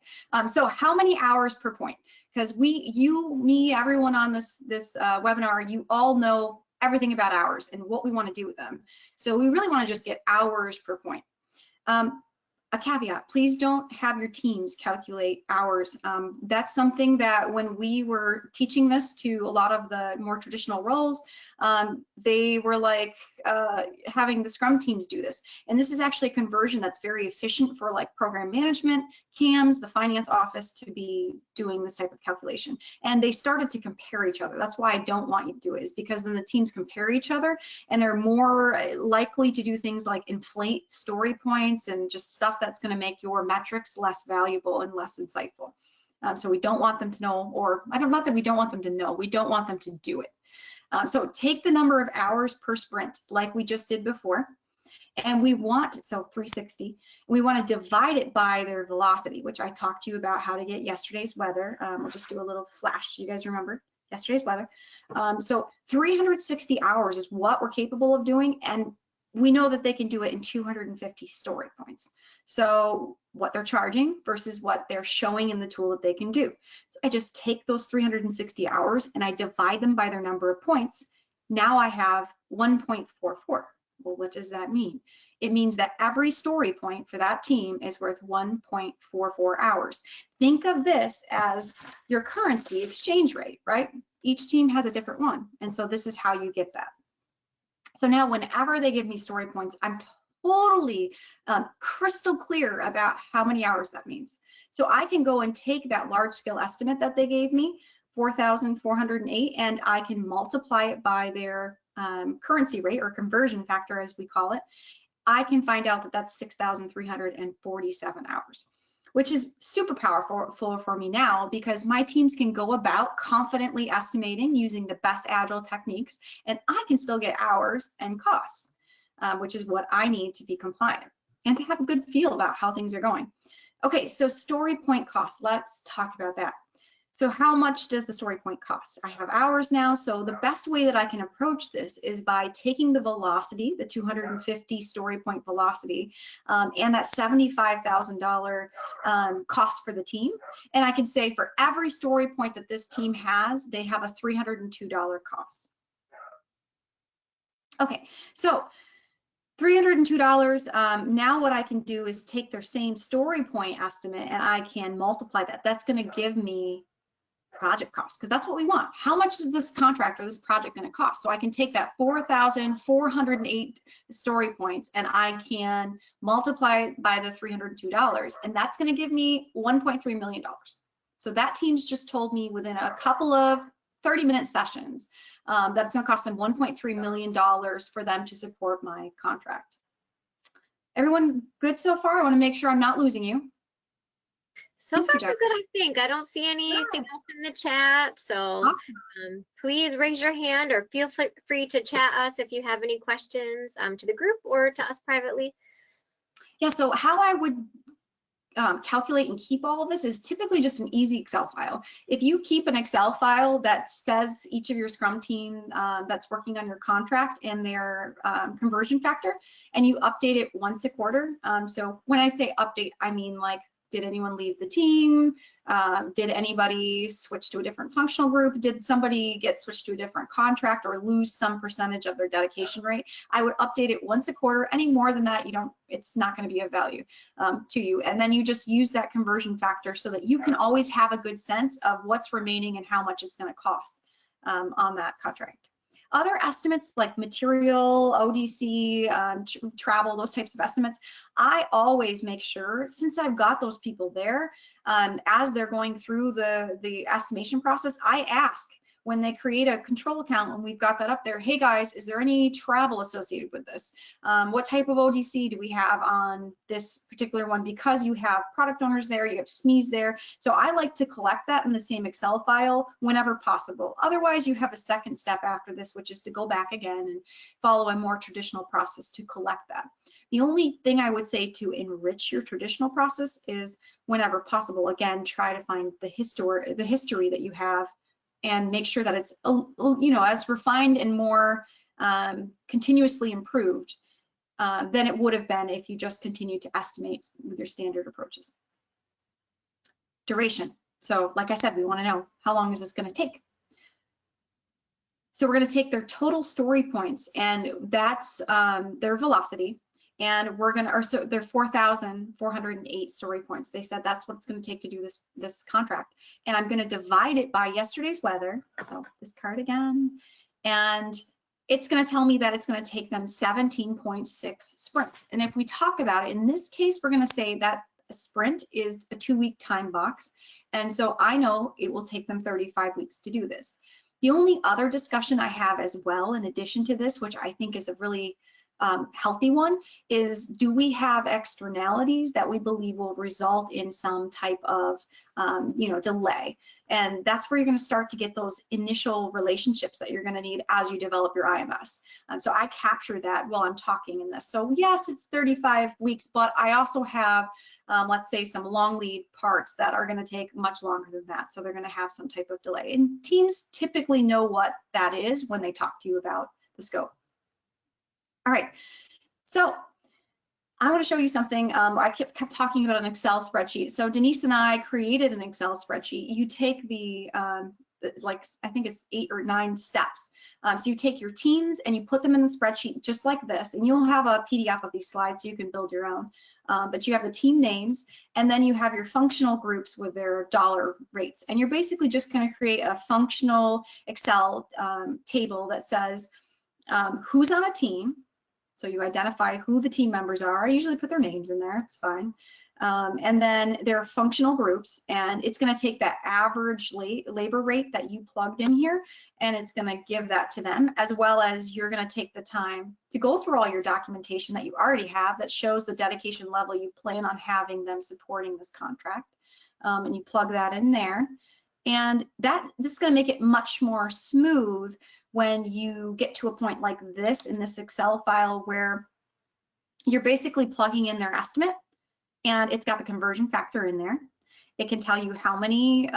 So how many hours per point? Because me, everyone on this webinar, you all know everything about hours and what we want to do with them. So we really want to just get hours per point. A caveat, please don't have your teams calculate hours. That's something that when we were teaching this to a lot of the more traditional roles, they were like having the Scrum teams do this. And this is actually a conversion that's very efficient for like program management, CAMs, the finance office to be doing this type of calculation. And they started to compare each other. That's why I don't want you to do it, is because then the teams compare each other and they're more likely to do things like inflate story points and just stuff that's going to make your metrics less valuable and less insightful. So we don't want them to know, or not that we don't want them to know, we don't want them to do it. So take the number of hours per sprint like we just did before, and we want, so 360, we want to divide it by their velocity, which I talked to you about how to get yesterday's weather. We'll just do a little flash so you guys remember yesterday's weather. So 360 hours is what we're capable of doing, and we know that they can do it in 250 story points. So what they're charging versus what they're showing in the tool that they can do. So I just take those 360 hours and I divide them by their number of points. Now I have 1.44. Well, what does that mean? It means that every story point for that team is worth 1.44 hours. Think of this as your currency exchange rate, right? Each team has a different one. And so this is how you get that. So now whenever they give me story points, I'm totally crystal clear about how many hours that means. So I can go and take that large scale estimate that they gave me, 4,408, and I can multiply it by their currency rate or conversion factor, as we call it. I can find out that that's 6,347 hours, which is super powerful for me now, because my teams can go about confidently estimating using the best Agile techniques, and I can still get hours and costs, which is what I need to be compliant and to have a good feel about how things are going. Okay, so story point cost, let's talk about that. So how much does the story point cost? I have hours now, so the best way that I can approach this is by taking the velocity, the 250 story point velocity, and that $75,000 cost for the team. And I can say for every story point that this team has, they have a $302 cost. Okay, so $302, now what I can do is take their same story point estimate and I can multiply that. That's gonna give me project cost, because that's what we want. How much is this contract or this project going to cost? So I can take that 4,408 story points and I can multiply it by the $302, and that's going to give me $1.3 million. So that team's just told me within a couple of 30-minute sessions that it's going to cost them $1.3 million for them to support my contract. Everyone good so far? I want to make sure I'm not losing you. So far, so good, I think. I don't see anything else in the chat. So awesome. Please raise your hand or feel free to chat us if you have any questions to the group or to us privately. Yeah, so how I would calculate and keep all of this is typically just an easy Excel file. If you keep an Excel file that says each of your Scrum team that's working on your contract and their conversion factor, and you update it once a quarter. So when I say update, I mean like, did anyone leave the team? Did anybody switch to a different functional group? Did somebody get switched to a different contract or lose some percentage of their dedication rate? I would update it once a quarter. Any more than that, it's not going to be of value to you. And then you just use that conversion factor so that you can always have a good sense of what's remaining and how much it's going to cost on that contract. Other estimates like material, ODC, travel, those types of estimates, I always make sure, since I've got those people there, as they're going through the estimation process, I ask when they create a control account, when we've got that up there, hey guys, is there any travel associated with this? What type of ODC do we have on this particular one? Because you have product owners there, you have SMEs there. So I like to collect that in the same Excel file whenever possible. Otherwise, you have a second step after this, which is to go back again and follow a more traditional process to collect that. The only thing I would say to enrich your traditional process is whenever possible, again, try to find the history that you have and make sure that it's, as refined and more continuously improved than it would have been if you just continued to estimate with your standard approaches. Duration. So like I said, we want to know how long is this going to take? So we're going to take their total story points, and that's their velocity. And we're going to, or so they're 4,408 story points. They said that's what it's going to take to do this contract. And I'm going to divide it by yesterday's weather. So this card again. And it's going to tell me that it's going to take them 17.6 sprints. And if we talk about it, in this case, we're going to say that a sprint is a 2-week time box. And so I know it will take them 35 weeks to do this. The only other discussion I have as well, in addition to this, which I think is a really healthy one is, do we have externalities that we believe will result in some type of delay? And that's where you're going to start to get those initial relationships that you're going to need as you develop your IMS. So I capture that while I'm talking in this. So yes, it's 35 weeks, but I also have, let's say, some long lead parts that are going to take much longer than that. So they're going to have some type of delay. And teams typically know what that is when they talk to you about the scope. All right, so I want to show you something. I kept talking about an Excel spreadsheet. So Denise and I created an Excel spreadsheet. You take the, I think it's 8 or 9 steps. So you take your teams and you put them in the spreadsheet just like this, and you'll have a PDF of these slides so you can build your own. But you have the team names, and then you have your functional groups with their dollar rates. And you're basically just going to create a functional Excel table that says who's on a team. So you identify who the team members are. I usually put their names in there, it's fine. And then their functional groups, and it's going to take that average labor rate that you plugged in here, and it's going to give that to them, as well as you're going to take the time to go through all your documentation that you already have that shows the dedication level you plan on having them supporting this contract. And you plug that in there. And this is going to make it much more smooth when you get to a point like this in this Excel file where you're basically plugging in their estimate, and it's got the conversion factor in there. It can tell you how many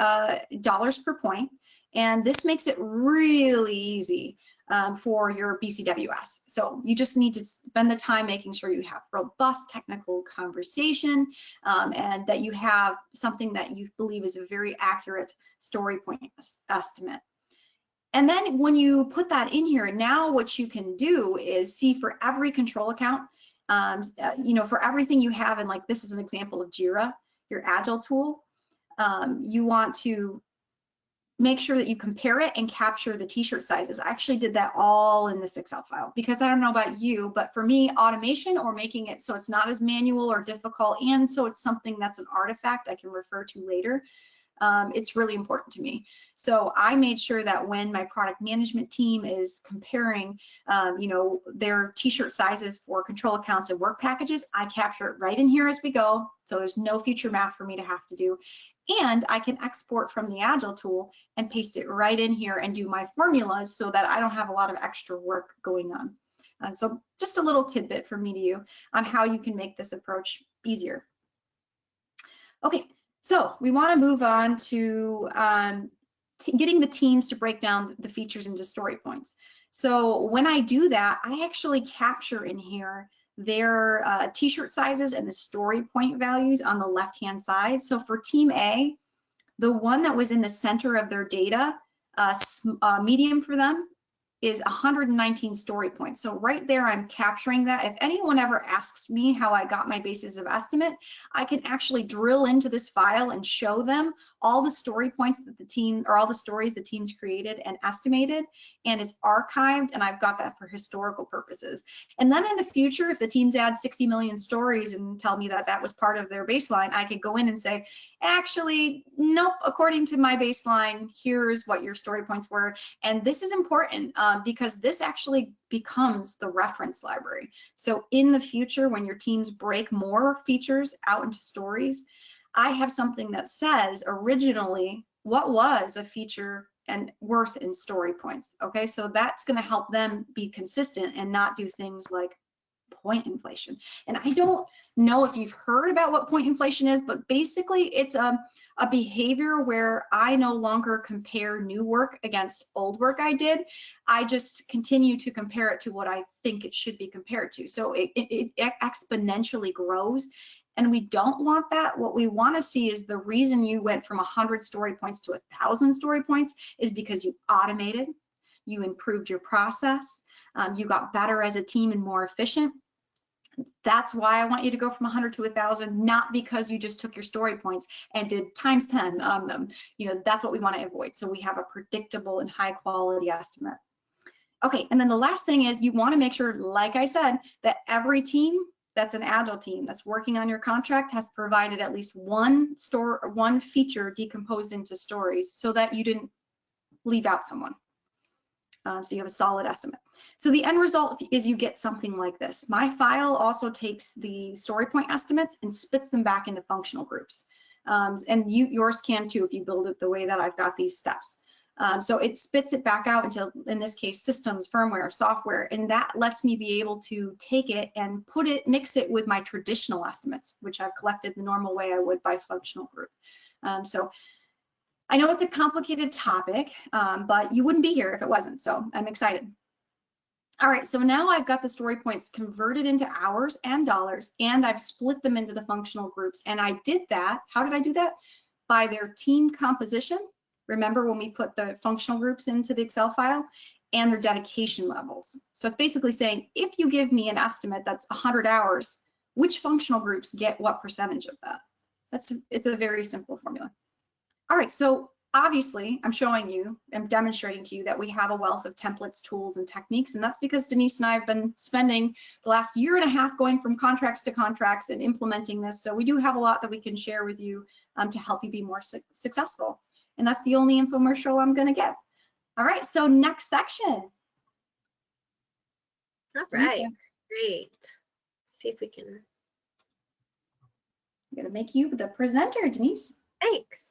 dollars per point, and this makes it really easy for your BCWS. So you just need to spend the time making sure you have robust technical conversation and that you have something that you believe is a very accurate story point estimate. And then when you put that in here, now what you can do is see for every control account, for everything you have, and like this is an example of Jira, your Agile tool, you want to make sure that you compare it and capture the t-shirt sizes. I actually did that all in this Excel file because I don't know about you, but for me, automation or making it so it's not as manual or difficult, and so it's something that's an artifact I can refer to later, it's really important to me. So I made sure that when my product management team is comparing, their t-shirt sizes for control accounts and work packages, I capture it right in here as we go. So there's no future math for me to have to do. And I can export from the Agile tool and paste it right in here and do my formulas so that I don't have a lot of extra work going on. So just a little tidbit from me to you on how you can make this approach easier. Okay, so we want to move on to getting the teams to break down the features into story points. So when I do that, I actually capture in here their t-shirt sizes and the story point values on the left-hand side. So for team A, the one that was in the center of their data, medium for them, is 119 story points. So right there, I'm capturing that. If anyone ever asks me how I got my basis of estimate, I can actually drill into this file and show them all the story points that the team, or all the stories the team's created and estimated, and it's archived, and I've got that for historical purposes. And then in the future, if the teams add 60 million stories and tell me that that was part of their baseline, I could go in and say, actually, nope, according to my baseline, here's what your story points were. And this is important because this actually becomes the reference library. So in the future, when your teams break more features out into stories, I have something that says originally what was a feature and worth in story points. Okay, so that's going to help them be consistent and not do things like point inflation. And I don't know if you've heard about what point inflation is, but basically it's a behavior where I no longer compare new work against old work I did. I just continue to compare it to what I think it should be compared to. So it exponentially grows. And we don't want that. What we want to see is the reason you went from 100 story points to 1,000 story points is because you automated, you improved your process, you got better as a team and more efficient. That's why I want you to go from 100 to 1,000, not because you just took your story points and did times 10 on them. You know, that's what we want to avoid. So we have a predictable and high quality estimate. Okay, and then the last thing is you want to make sure, like I said, that every team that's an Agile team that's working on your contract has provided at least one feature decomposed into stories so that you didn't leave out someone. So you have a solid estimate. So the end result is you get something like this. My file also takes the story point estimates and spits them back into functional groups. And yours can too if you build it the way that I've got these steps. So it spits it back out into, in this case, systems, firmware, software, and that lets me be able to take it and mix it with my traditional estimates, which I've collected the normal way I would by functional group. So I know it's a complicated topic, but you wouldn't be here if it wasn't, so I'm excited. All right, so now I've got the story points converted into hours and dollars, and I've split them into the functional groups. And I did that, how did I do that? By their team composition. Remember when we put the functional groups into the Excel file, and their dedication levels. So it's basically saying, if you give me an estimate that's 100 hours, which functional groups get what percentage of that? It's a very simple formula. All right, so obviously I'm showing you, I'm demonstrating to you that we have a wealth of templates, tools, and techniques, and that's because Denise and I have been spending the last year and a half going from contracts to contracts and implementing this. So we do have a lot that we can share with you to help you be more successful. And that's the only infomercial I'm gonna get. All right, so next section. All right, great. Let's see if we can. I'm gonna make you the presenter, Denise. Thanks.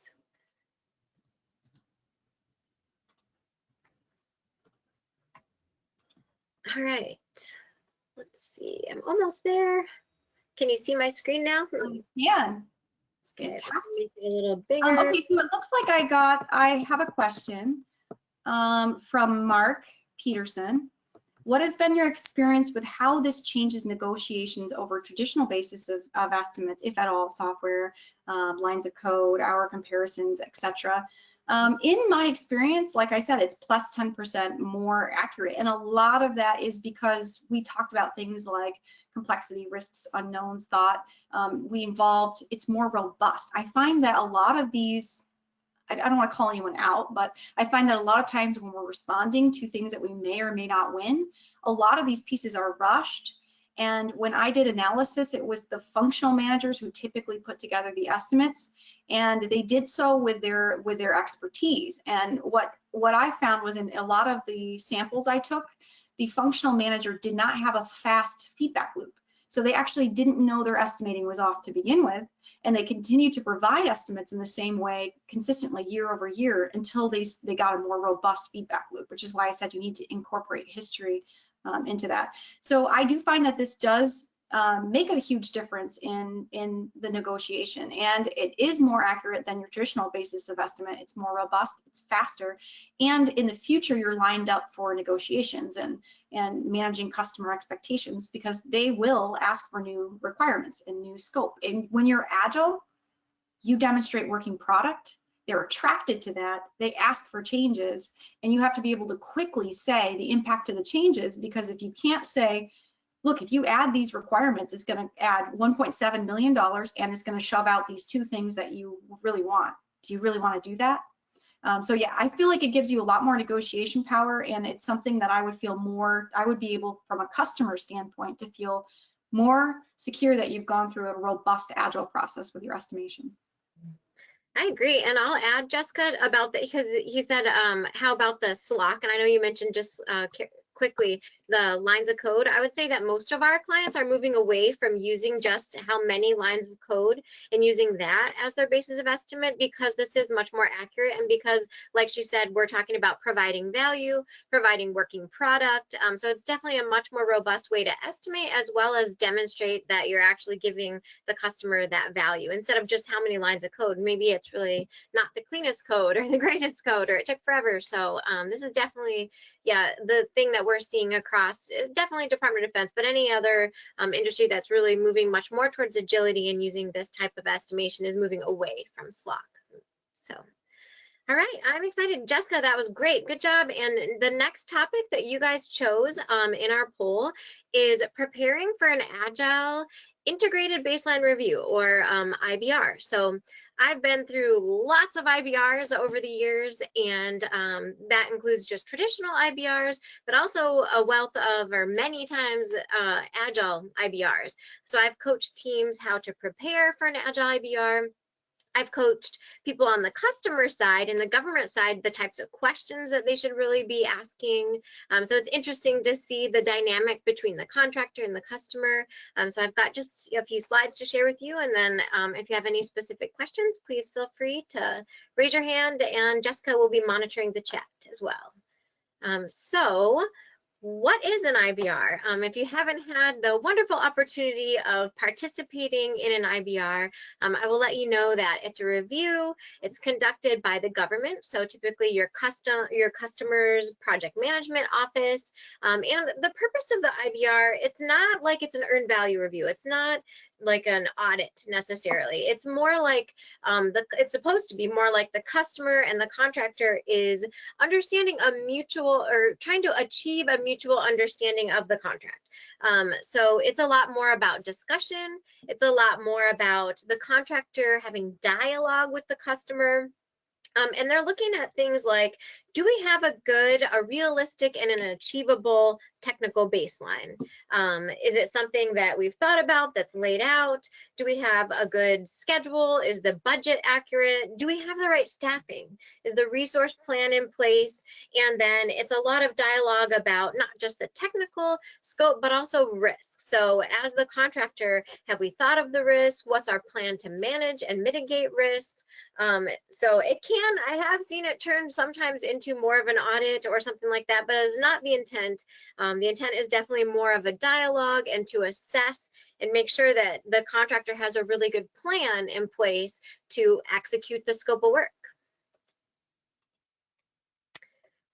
All right, let's see, I'm almost there. Can you see my screen now? Yeah, it's Okay, fantastic. let's make it a little bigger. Okay, so it looks like I have a question from Mark Peterson. What has been your experience with how this changes negotiations over traditional basis of estimates, if at all, software, lines of code, hour comparisons, etc.? In my experience, like I said, it's plus 10% more accurate. And a lot of that is because we talked about things like complexity, risks, unknowns, thought. It's more robust. I find that a lot of these, I don't want to call anyone out, but I find that a lot of times when we're responding to things that we may or may not win, a lot of these pieces are rushed. And when I did analysis, it was the functional managers who typically put together the estimates, and they did so with their expertise. And what I found was in a lot of the samples I took, the functional manager did not have a fast feedback loop. So they actually didn't know their estimating was off to begin with, and they continued to provide estimates in the same way consistently year over year until they got a more robust feedback loop, which is why I said you need to incorporate history into that. So I do find that this does make a huge difference in the negotiation, and it is more accurate than your traditional basis of estimate. It's more robust, it's faster, and in the future you're lined up for negotiations and managing customer expectations, because they will ask for new requirements and new scope. And when you're agile, you demonstrate working product. They're attracted to that, they ask for changes, and you have to be able to quickly say the impact of the changes, because if you can't say, look, if you add these requirements, it's going to add $1.7 million and it's going to shove out these two things that you really want. Do you really want to do that? So yeah, I feel like it gives you a lot more negotiation power, and it's something that I would be able from a customer standpoint to feel more secure that you've gone through a robust agile process with your estimation. I agree, and I'll add, Jessica, about that, because he said, how about the SLOC? And I know you mentioned just quickly the lines of code. I would say that most of our clients are moving away from using just how many lines of code and using that as their basis of estimate, because this is much more accurate, and because, like she said, we're talking about providing value, providing working product. So it's definitely a much more robust way to estimate, as well as demonstrate that you're actually giving the customer that value, instead of just how many lines of code. Maybe it's really not the cleanest code or the greatest code, or it took forever. So this is definitely, yeah, the thing that we're seeing across definitely Department of Defense, but any other industry that's really moving much more towards agility and using this type of estimation is moving away from SLOC. So, all right, I'm excited. Jessica, that was great. Good job. And the next topic that you guys chose in our poll is preparing for an agile integrated baseline review, or IBR. So I've been through lots of IBRs over the years, and that includes just traditional IBRs, but also a wealth of, or many times, agile IBRs. So I've coached teams how to prepare for an agile IBR. I've coached people on the customer side and the government side, the types of questions that they should really be asking. So it's interesting to see the dynamic between the contractor and the customer. So I've got just a few slides to share with you. And then if you have any specific questions, please feel free to raise your hand, and Jessica will be monitoring the chat as well. So what is an IBR? If you haven't had the wonderful opportunity of participating in an IBR, I will let you know that it's a review. It's conducted by the government, so typically your customer's project management office. And the purpose of the IBR, it's not like it's an earned value review. It's not like an audit necessarily. It's more like it's supposed to be more like the customer and the contractor is understanding a mutual, or trying to achieve a mutual understanding of the contract. So it's a lot more about discussion. It's a lot more about the contractor having dialogue with the customer. And they're looking at things like, do we have a realistic and an achievable technical baseline? Is it something that we've thought about, that's laid out? Do we have a good schedule? Is the budget accurate? Do we have the right staffing? Is the resource plan in place? And then it's a lot of dialogue about not just the technical scope, but also risk. So as the contractor, have we thought of the risk? What's our plan to manage and mitigate risks? So I have seen it turn sometimes into more of an audit or something like that, but it's not the intent. The intent is definitely more of a dialogue and to assess and make sure that the contractor has a really good plan in place to execute the scope of work.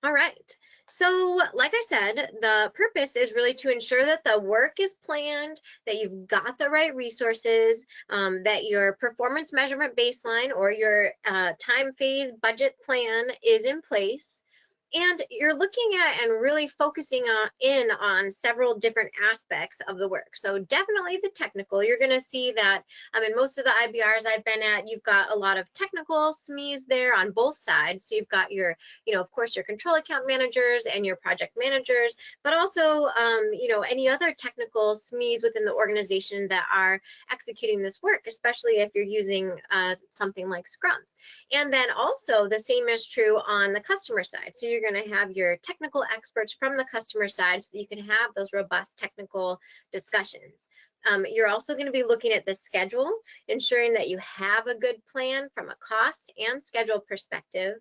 All right. So like I said, the purpose is really to ensure that the work is planned, that you've got the right resources, that your performance measurement baseline or your time phase budget plan is in place. And you're looking at and really focusing on several different aspects of the work. So definitely the technical. You're going to see that in most of the IBRs I've been at, you've got a lot of technical SMEs there on both sides. So you've got your, of course, your control account managers and your project managers, but also, any other technical SMEs within the organization that are executing this work, especially if you're using something like Scrum. And then also the same is true on the customer side. So you're going to have your technical experts from the customer side so that you can have those robust technical discussions. You're also going to be looking at the schedule, ensuring that you have a good plan from a cost and schedule perspective.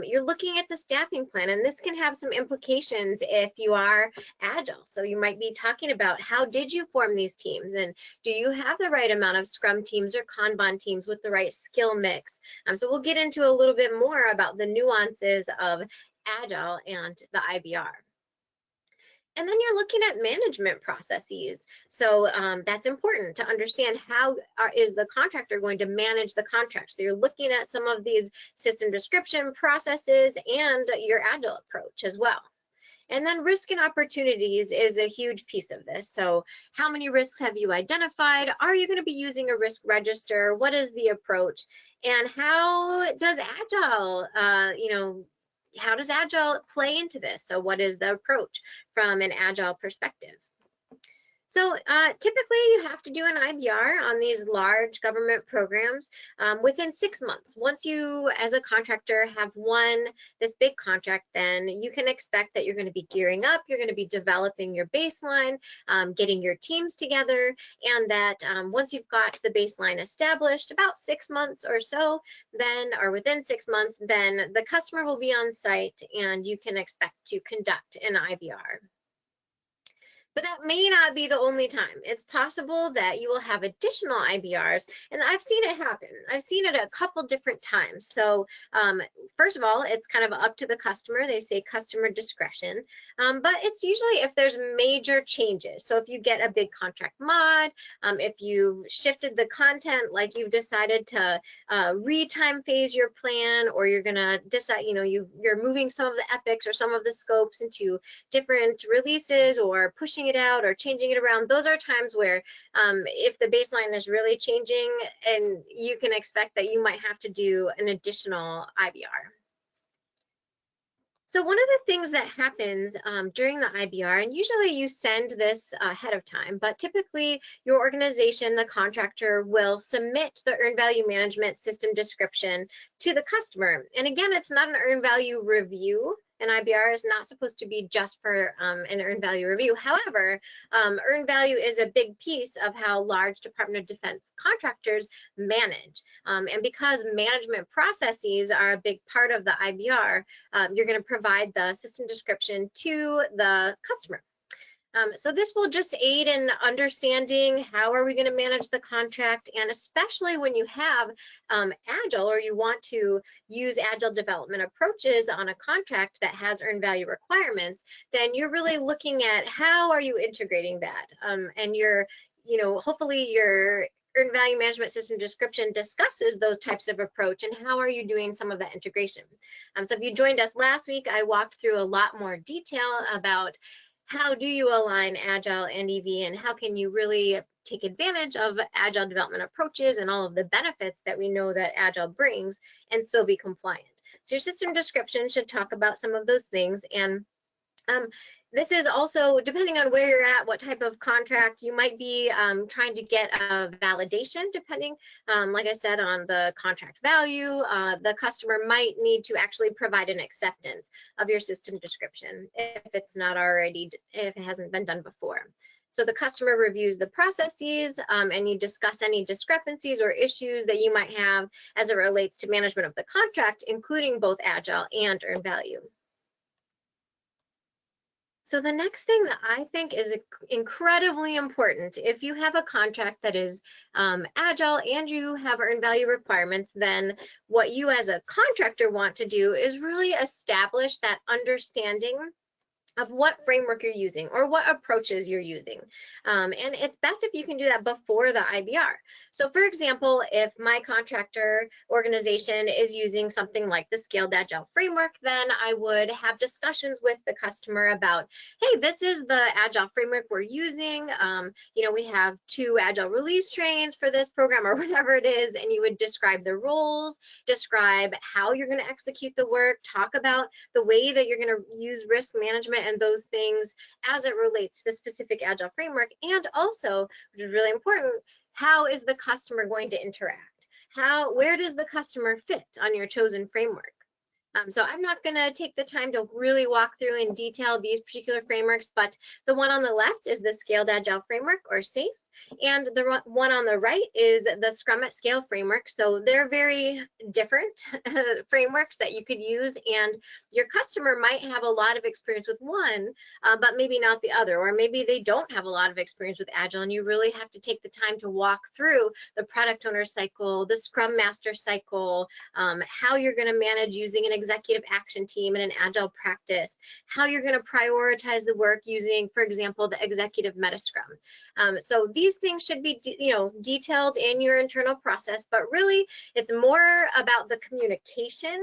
You're looking at the staffing plan, and this can have some implications if you are agile. So you might be talking about, how did you form these teams, and do you have the right amount of Scrum teams or Kanban teams with the right skill mix? So we'll get into a little bit more about the nuances of agile and the IBR. And then you're looking at management processes. So that's important to understand, how is the contractor going to manage the contract? So you're looking at some of these system description processes and your agile approach as well. And then risk and opportunities is a huge piece of this. So how many risks have you identified? Are you going to be using a risk register? What is the approach? And how does Agile, how does Agile play into this? So what is the approach from an Agile perspective? So typically you have to do an IBR on these large government programs within 6 months. Once you, as a contractor, have won this big contract, then you can expect that you're going to be gearing up, you're going to be developing your baseline, getting your teams together, and that once you've got the baseline established, about 6 months or so, then, or within 6 months, then the customer will be on site and you can expect to conduct an IBR. But that may not be the only time. It's possible that you will have additional IBRs, and I've seen it happen. I've seen it a couple different times. So first of all, it's kind of up to the customer. They say customer discretion, but it's usually if there's major changes. So if you get a big contract mod, if you've shifted the content, like you've decided to re-time phase your plan, or you're gonna decide, you're moving some of the epics or some of the scopes into different releases, or pushing it out or changing it around. Those are times where if the baseline is really changing, and you can expect that you might have to do an additional IBR. So one of the things that happens during the IBR, and usually you send this ahead of time, but typically your organization, the contractor, will submit the earned value management system description to the customer. And again, it's not an earned value review. An IBR is not supposed to be just for an earned value review. However, earned value is a big piece of how large Department of Defense contractors manage. And because management processes are a big part of the IBR, you're going to provide the system description to the customer. So this will just aid in understanding how are we going to manage the contract, and especially when you have Agile, or you want to use Agile development approaches on a contract that has earned value requirements, then you're really looking at how are you integrating that, and hopefully your earned value management system description discusses those types of approach and how are you doing some of that integration. So if you joined us last week, I walked through a lot more detail about how do you align Agile and EV, and how can you really take advantage of Agile development approaches and all of the benefits that we know that Agile brings and still be compliant. So your system description should talk about some of those things. And this is also, depending on where you're at, what type of contract, you might be trying to get a validation, depending, like I said, on the contract value. The customer might need to actually provide an acceptance of your system description if it's not already, if it hasn't been done before. So the customer reviews the processes, and you discuss any discrepancies or issues that you might have as it relates to management of the contract, including both Agile and earned value. So the next thing that I think is incredibly important, if you have a contract that is Agile and you have earned value requirements, then what you as a contractor want to do is really establish that understanding of what framework you're using or what approaches you're using. And it's best if you can do that before the IBR. So for example, if my contractor organization is using something like the Scaled Agile framework, then I would have discussions with the customer about, hey, this is the Agile framework we're using. We have 2 Agile release trains for this program or whatever it is, and you would describe the roles, describe how you're going to execute the work, talk about the way that you're going to use risk management and those things as it relates to the specific Agile framework. And also, which is really important, how is the customer going to interact? Where does the customer fit on your chosen framework? So I'm not going to take the time to really walk through in detail these particular frameworks, but the one on the left is the Scaled Agile framework, or SAFe. And the one on the right is the Scrum at Scale framework. So they're very different frameworks that you could use, and your customer might have a lot of experience with one, but maybe not the other, or maybe they don't have a lot of experience with Agile, and you really have to take the time to walk through the product owner cycle, the Scrum Master cycle, how you're going to manage using an executive action team in an Agile practice, how you're going to prioritize the work using, for example, the executive meta Scrum. So these things should be, detailed in your internal process, but really it's more about the communication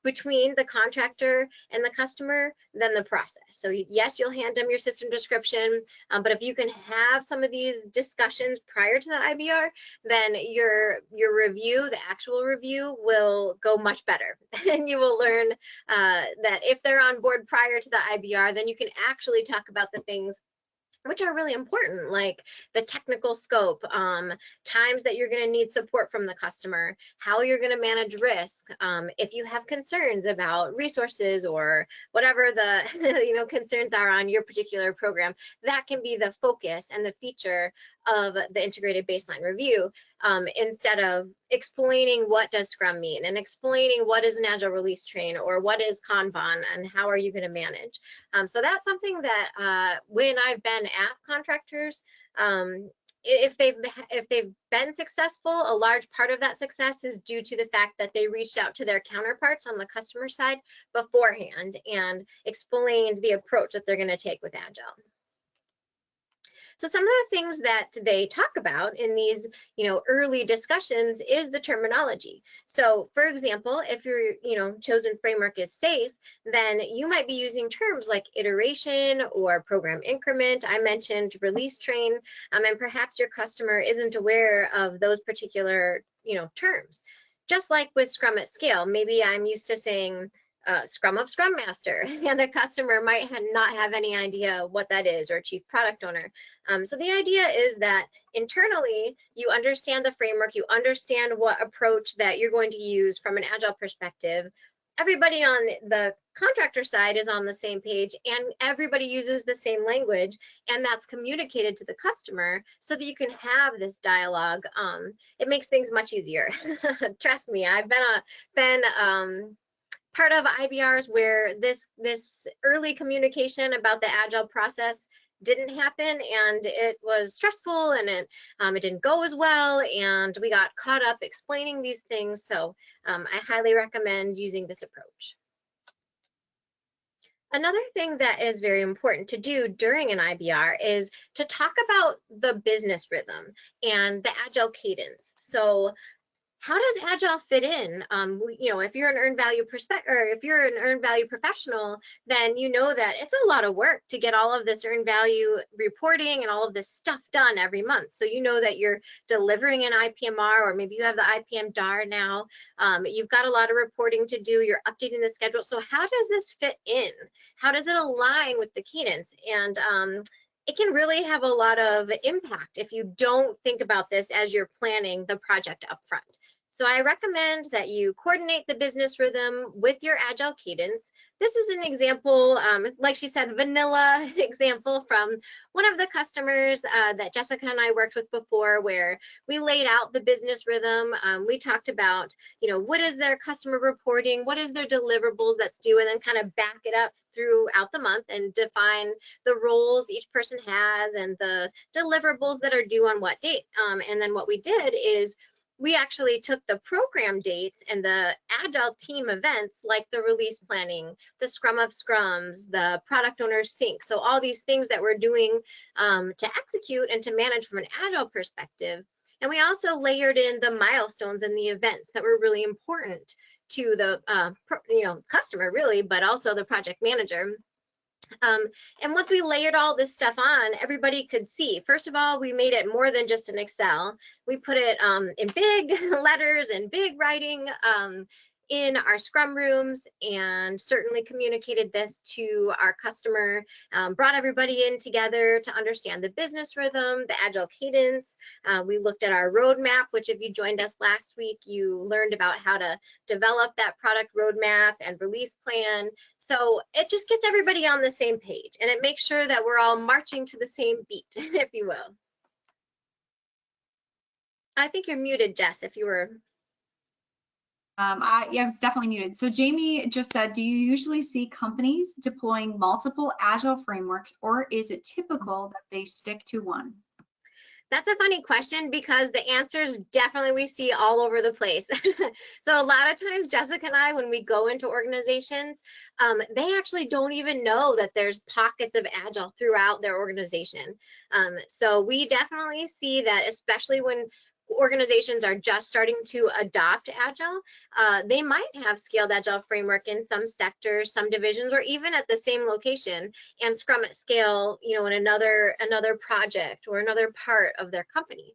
between the contractor and the customer than the process. So yes, you'll hand them your system description, but if you can have some of these discussions prior to the IBR, then your review, the actual review, will go much better. And you will learn that if they're on board prior to the IBR, then you can actually talk about the things which are really important, like the technical scope, times that you're going to need support from the customer, how you're going to manage risk, if you have concerns about resources or whatever the concerns are on your particular program. That can be the focus and the feature of the integrated baseline review, instead of explaining what does Scrum mean and explaining what is an Agile release train or what is Kanban and how are you going to manage. So that's something that when I've been at contractors, if they've been successful, a large part of that success is due to the fact that they reached out to their counterparts on the customer side beforehand and explained the approach that they're going to take with Agile. So some of the things that they talk about in these, early discussions is the terminology. So for example, if your, chosen framework is SAFe, then you might be using terms like iteration or program increment. I mentioned release train, and perhaps your customer isn't aware of those particular, terms. Just like with Scrum at Scale, maybe I'm used to saying Scrum of Scrum Master, and a customer might not have any idea what that is, or Chief Product Owner. So the idea is that internally, you understand the framework, you understand what approach that you're going to use from an Agile perspective. Everybody on the contractor side is on the same page, and everybody uses the same language, and that's communicated to the customer so that you can have this dialogue. It makes things much easier. Trust me, I've been part of IBRs where this early communication about the Agile process didn't happen, and it was stressful, and it didn't go as well, and we got caught up explaining these things. So I highly recommend using this approach. Another thing that is very important to do during an IBR is to talk about the business rhythm and the Agile cadence. So how does Agile fit in? If you're an earned value if you're an earned value professional, then you know that it's a lot of work to get all of this earned value reporting and all of this stuff done every month. So you know that you're delivering an IPMR, or maybe you have the IPM DAR now. You've got a lot of reporting to do. You're updating the schedule. So how does this fit in? How does it align with the cadence? And it can really have a lot of impact if you don't think about this as you're planning the project up front. So I recommend that you coordinate the business rhythm with your Agile cadence. This is an example, like she said, vanilla example from one of the customers that Jessica and I worked with before, where we laid out the business rhythm. We talked about, what is their customer reporting, what is their deliverables that's due, and then kind of back it up throughout the month and define the roles each person has and the deliverables that are due on what date. And then what we did is we actually took the program dates and the Agile team events, like the release planning, the Scrum of Scrums, the product owner sync. So all these things that we're doing to execute and to manage from an Agile perspective. And we also layered in the milestones and the events that were really important to the customer, really, but also the project manager. And once we layered all this stuff on, everybody could see. First of all, we made it more than just an Excel. We put it in big letters and big writing in our Scrum rooms, and certainly communicated this to our customer, brought everybody in together to understand the business rhythm, the Agile cadence. We looked at our roadmap, which if you joined us last week, you learned about how to develop that product roadmap and release plan. So it just gets everybody on the same page, and it makes sure that we're all marching to the same beat, if you will. I think you're muted, Jess, if you were. Yeah, I was definitely muted. So Jamie just said, do you usually see companies deploying multiple Agile frameworks, or is it typical that they stick to one? That's a funny question, because the answers definitely we see all over the place. So a lot of times, Jessica and I, when we go into organizations, they actually don't even know that there's pockets of Agile throughout their organization. So we definitely see that, especially when organizations are just starting to adopt Agile, they might have scaled Agile framework in some sectors, some divisions, or even at the same location, and Scrum at scale, in another project or another part of their company.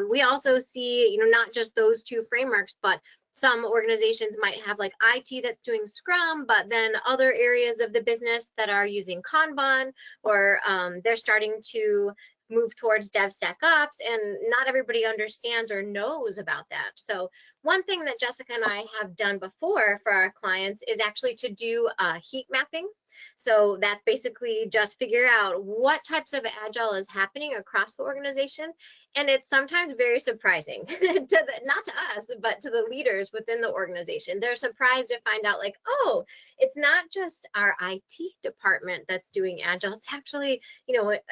We also see, not just those two frameworks, but some organizations might have like IT that's doing Scrum, but then other areas of the business that are using Kanban, or they're starting to move towards DevSecOps, and not everybody understands or knows about that. So one thing that Jessica and I have done before for our clients is actually to do heat mapping. So that's basically just figure out what types of Agile is happening across the organization. And it's sometimes very surprising not to us, but to the leaders within the organization. They're surprised to find out, like, oh, it's not just our IT department that's doing Agile. It's actually,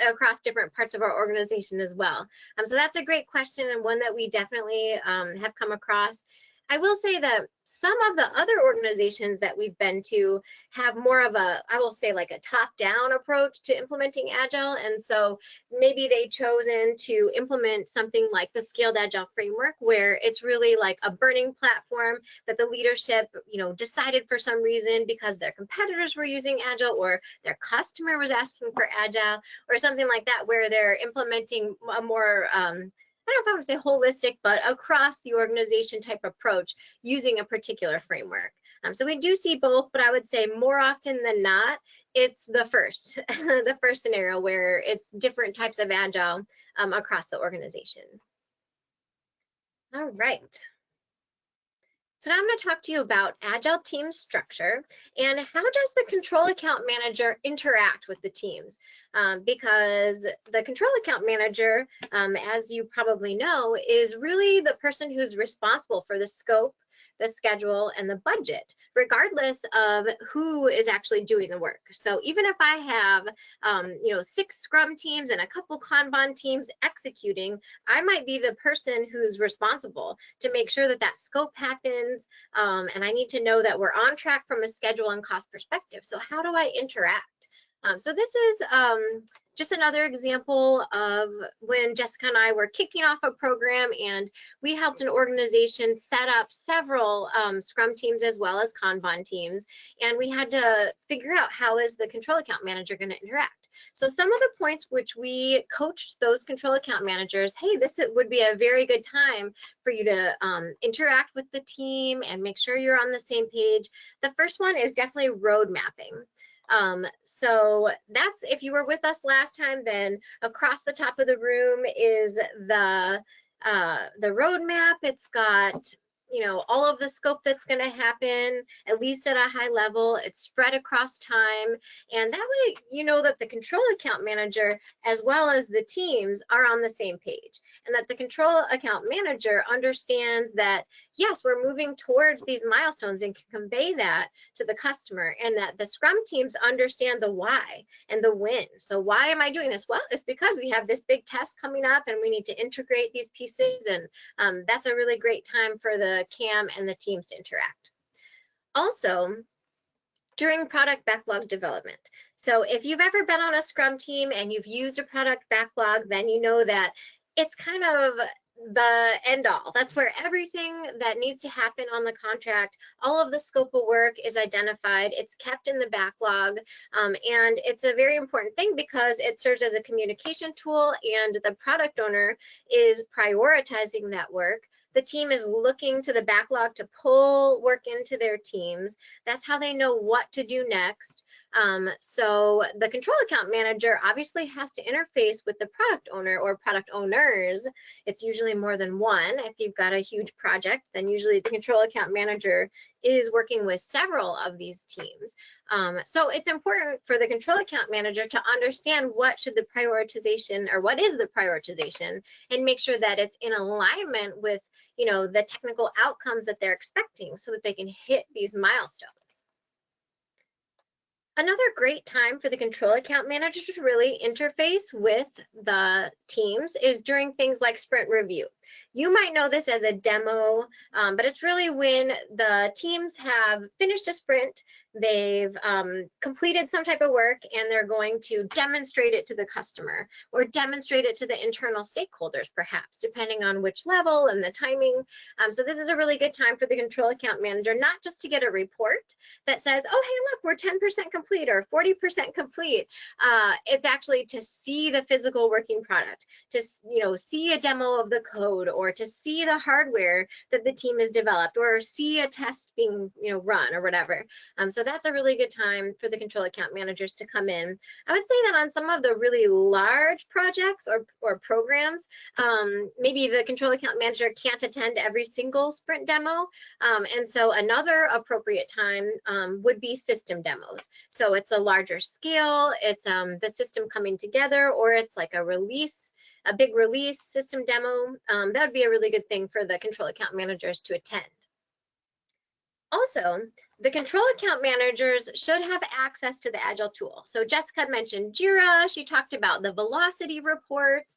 across different parts of our organization as well. So that's a great question, and one that we definitely have come across. I will say that some of the other organizations that we've been to have more of a, I will say, like a top-down approach to implementing Agile. And so maybe they chosen to implement something like the Scaled Agile framework, where it's really like a burning platform that the leadership, decided for some reason because their competitors were using Agile, or their customer was asking for Agile, or something like that, where they're implementing a more, I don't know if I want to say holistic, but across the organization type approach using a particular framework. So we do see both, but I would say more often than not, it's the first, the first scenario where it's different types of Agile across the organization. All right. So now I'm going to talk to you about Agile team structure and how does the control account manager interact with the teams? Because the control account manager, as you probably know, is really the person who's responsible for the scope, the schedule, and the budget, regardless of who is actually doing the work. So even if I have, 6 Scrum teams and a couple Kanban teams executing, I might be the person who's responsible to make sure that that scope happens, and I need to know that we're on track from a schedule and cost perspective. So how do I interact? So this is just another example of when Jessica and I were kicking off a program, and we helped an organization set up several Scrum teams as well as Kanban teams, and we had to figure out how is the control account manager going to interact. So some of the points which we coached those control account managers, hey, this would be a very good time for you to interact with the team and make sure you're on the same page. The first one is definitely road mapping. So that's, if you were with us last time, then across the top of the room is the roadmap. It's got, all of the scope that's going to happen, at least at a high level. It's spread across time. And that way, you know that the control account manager, as well as the teams, are on the same page. And that the control account manager understands that, yes, we're moving towards these milestones and can convey that to the customer. And that the Scrum teams understand the why and the when. So why am I doing this? Well, it's because we have this big test coming up and we need to integrate these pieces. And that's a really great time for the CAM and the teams to interact. Also, during product backlog development. So if you've ever been on a Scrum team and you've used a product backlog, then you know that it's kind of the end all. That's where everything that needs to happen on the contract, all of the scope of work is identified. It's kept in the backlog, and it's a very important thing because it serves as a communication tool, and the product owner is prioritizing that work. The team is looking to the backlog to pull work into their teams. That's how they know what to do next. So the control account manager obviously has to interface with the product owner or product owners. It's usually more than one. If you've got a huge project, then usually the control account manager is working with several of these teams. So it's important for the control account manager to understand what should the prioritization, or what is the prioritization, and make sure that it's in alignment with, the technical outcomes that they're expecting so that they can hit these milestones. Another great time for the control account manager to really interface with the teams is during things like sprint review. You might know this as a demo, but it's really when the teams have finished a sprint, they've completed some type of work, and they're going to demonstrate it to the customer or demonstrate it to the internal stakeholders, perhaps, depending on which level and the timing. So this is a really good time for the control account manager, not just to get a report that says, oh, hey, look, we're 10% complete or 40% complete. It's actually to see the physical working product, to see a demo of the code, or to see the hardware that the team has developed, or see a test being run or whatever. So that's a really good time for the control account managers to come in. I would say that on some of the really large projects or programs, maybe the control account manager can't attend every single sprint demo. And so another appropriate time would be system demos. So it's a larger scale, it's the system coming together, or it's like a big release system demo. That would be a really good thing for the control account managers to attend. Also, the control account managers should have access to the Agile tool. So Jessica mentioned Jira, she talked about the velocity reports.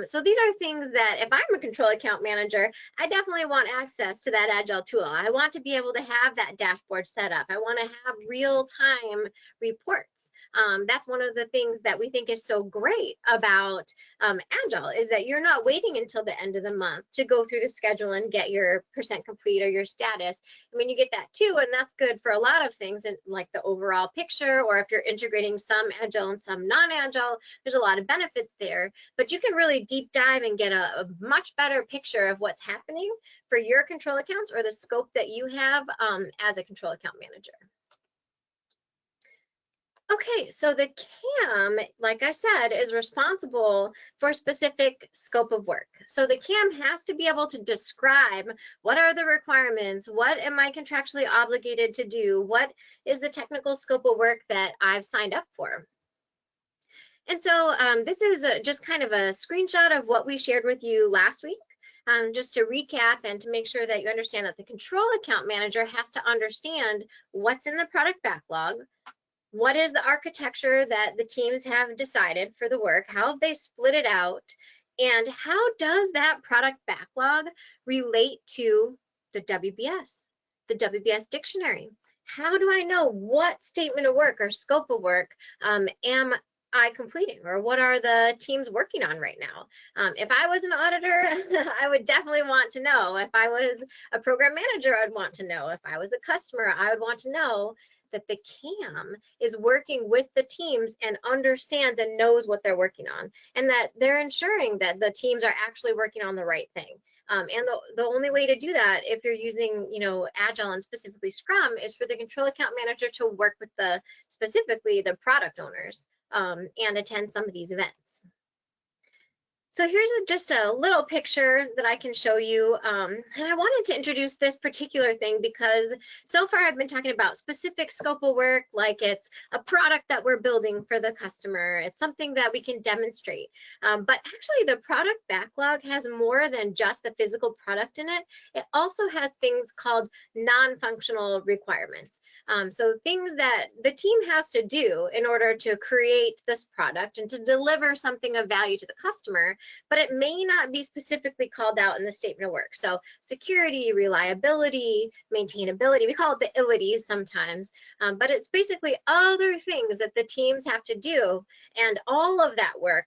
So these are things that if I'm a control account manager, I definitely want access to that Agile tool. I want to be able to have that dashboard set up. I want to have real-time reports. That's one of the things that we think is so great about Agile, is that you're not waiting until the end of the month to go through the schedule and get your percent complete or your status. I mean, you get that too, and that's good for a lot of things, and like the overall picture, or if you're integrating some Agile and some non-Agile, there's a lot of benefits there. But you can really deep dive and get a much better picture of what's happening for your control accounts or the scope that you have as a control account manager. Okay, so the CAM, like I said, is responsible for a specific scope of work. So the CAM has to be able to describe what are the requirements, what am I contractually obligated to do, what is the technical scope of work that I've signed up for. And so this is just kind of a screenshot of what we shared with you last week. Just to recap and to make sure that you understand that the control account manager has to understand what's in the product backlog, what is the architecture that the teams have decided for the work, how have they split it out, and how does that product backlog relate to the WBS dictionary? How do I know what statement of work or scope of work am I completing, or what are the teams working on right now? If I was an auditor, I would definitely want to know. If I was a program manager, I'd want to know. If I was a customer, I would want to know that the CAM is working with the teams and understands and knows what they're working on, and that they're ensuring that the teams are actually working on the right thing. And the only way to do that, if you're using, Agile and specifically Scrum, is for the control account manager to work with specifically the product owners and attend some of these events. So here's just a little picture that I can show you. And I wanted to introduce this particular thing because so far I've been talking about specific scope of work, like it's a product that we're building for the customer. It's something that we can demonstrate. But actually the product backlog has more than just the physical product in it. It also has things called non-functional requirements. So things that the team has to do in order to create this product and to deliver something of value to the customer, but it may not be specifically called out in the statement of work. So security, reliability, maintainability, we call it the ilities sometimes, but it's basically other things that the teams have to do, and all of that work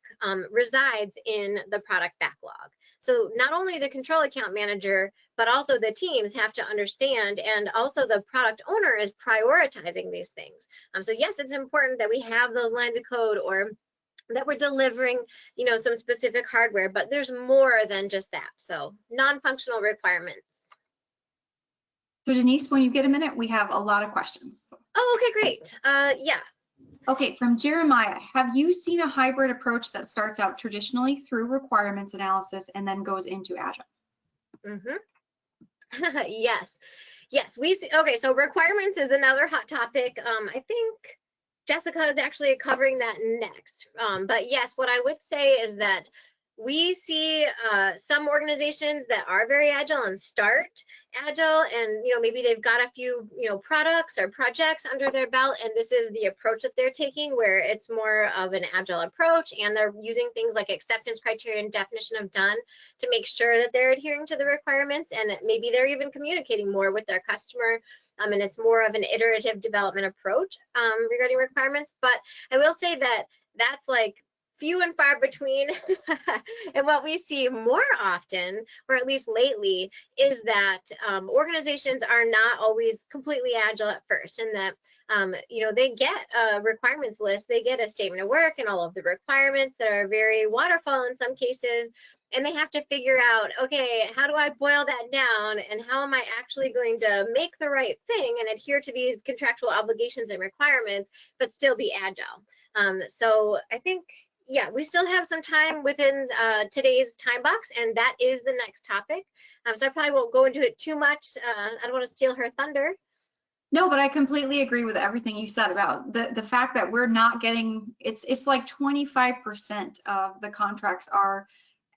resides in the product backlog. So not only the control account manager, but also the teams have to understand, and also the product owner is prioritizing these things. So yes, it's important that we have those lines of code, or that we're delivering, some specific hardware, but there's more than just that. So non-functional requirements. So Denise, when you get a minute, we have a lot of questions. Oh, okay, great. Yeah. Okay, from Jeremiah, have you seen a hybrid approach that starts out traditionally through requirements analysis and then goes into Agile? Yes, we see. Okay, so requirements is another hot topic. I think Jessica is actually covering that next. But yes, what I would say is that we see some organizations that are very agile and start agile, and maybe they've got a few products or projects under their belt, and this is the approach that they're taking, where it's more of an agile approach, and they're using things like acceptance criteria and definition of done to make sure that they're adhering to the requirements, and maybe they're even communicating more with their customer, and it's more of an iterative development approach regarding requirements. But I will say that that's like few and far between. And what we see more often, or at least lately, is that organizations are not always completely agile at first, and that they get a requirements list, they get a statement of work and all of the requirements that are very waterfall in some cases, and they have to figure out, okay, how do I boil that down, and how am I actually going to make the right thing and adhere to these contractual obligations and requirements, but still be agile. So I think, yeah, we still have some time within today's time box, and that is the next topic. So I probably won't go into it too much. I don't want to steal her thunder. No, but I completely agree with everything you said about the fact that we're not getting, it's like 25% of the contracts are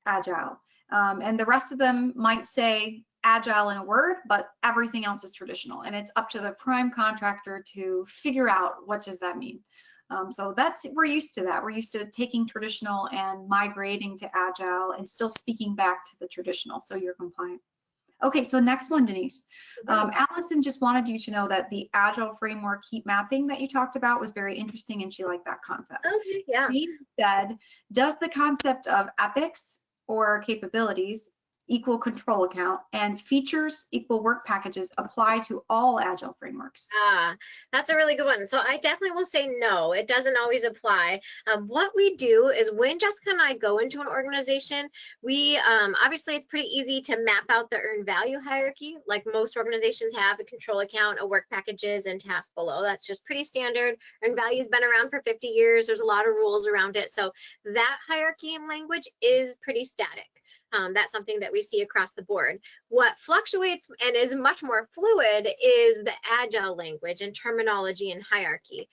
agile. And the rest of them might say agile in a word, but everything else is traditional. And it's up to the prime contractor to figure out what does that mean. So we're used to that. We're used to taking traditional and migrating to agile and still speaking back to the traditional, so you're compliant. Okay, so next one, Denise. Allison just wanted you to know that the Agile framework heat mapping that you talked about was very interesting and she liked that concept. Okay, yeah. She said, does the concept of epics or capabilities equal control account and features equal work packages apply to all Agile frameworks? That's a really good one. So I definitely will say no, it doesn't always apply. What we do is when Jessica and I go into an organization, we obviously it's pretty easy to map out the earned value hierarchy. Like most organizations have a control account, a work packages, and tasks below. That's just pretty standard. Earned value's been around for 50 years. There's a lot of rules around it. So that hierarchy in language is pretty static. That's something that we see across the board. What fluctuates and is much more fluid is the Agile language and terminology and hierarchy.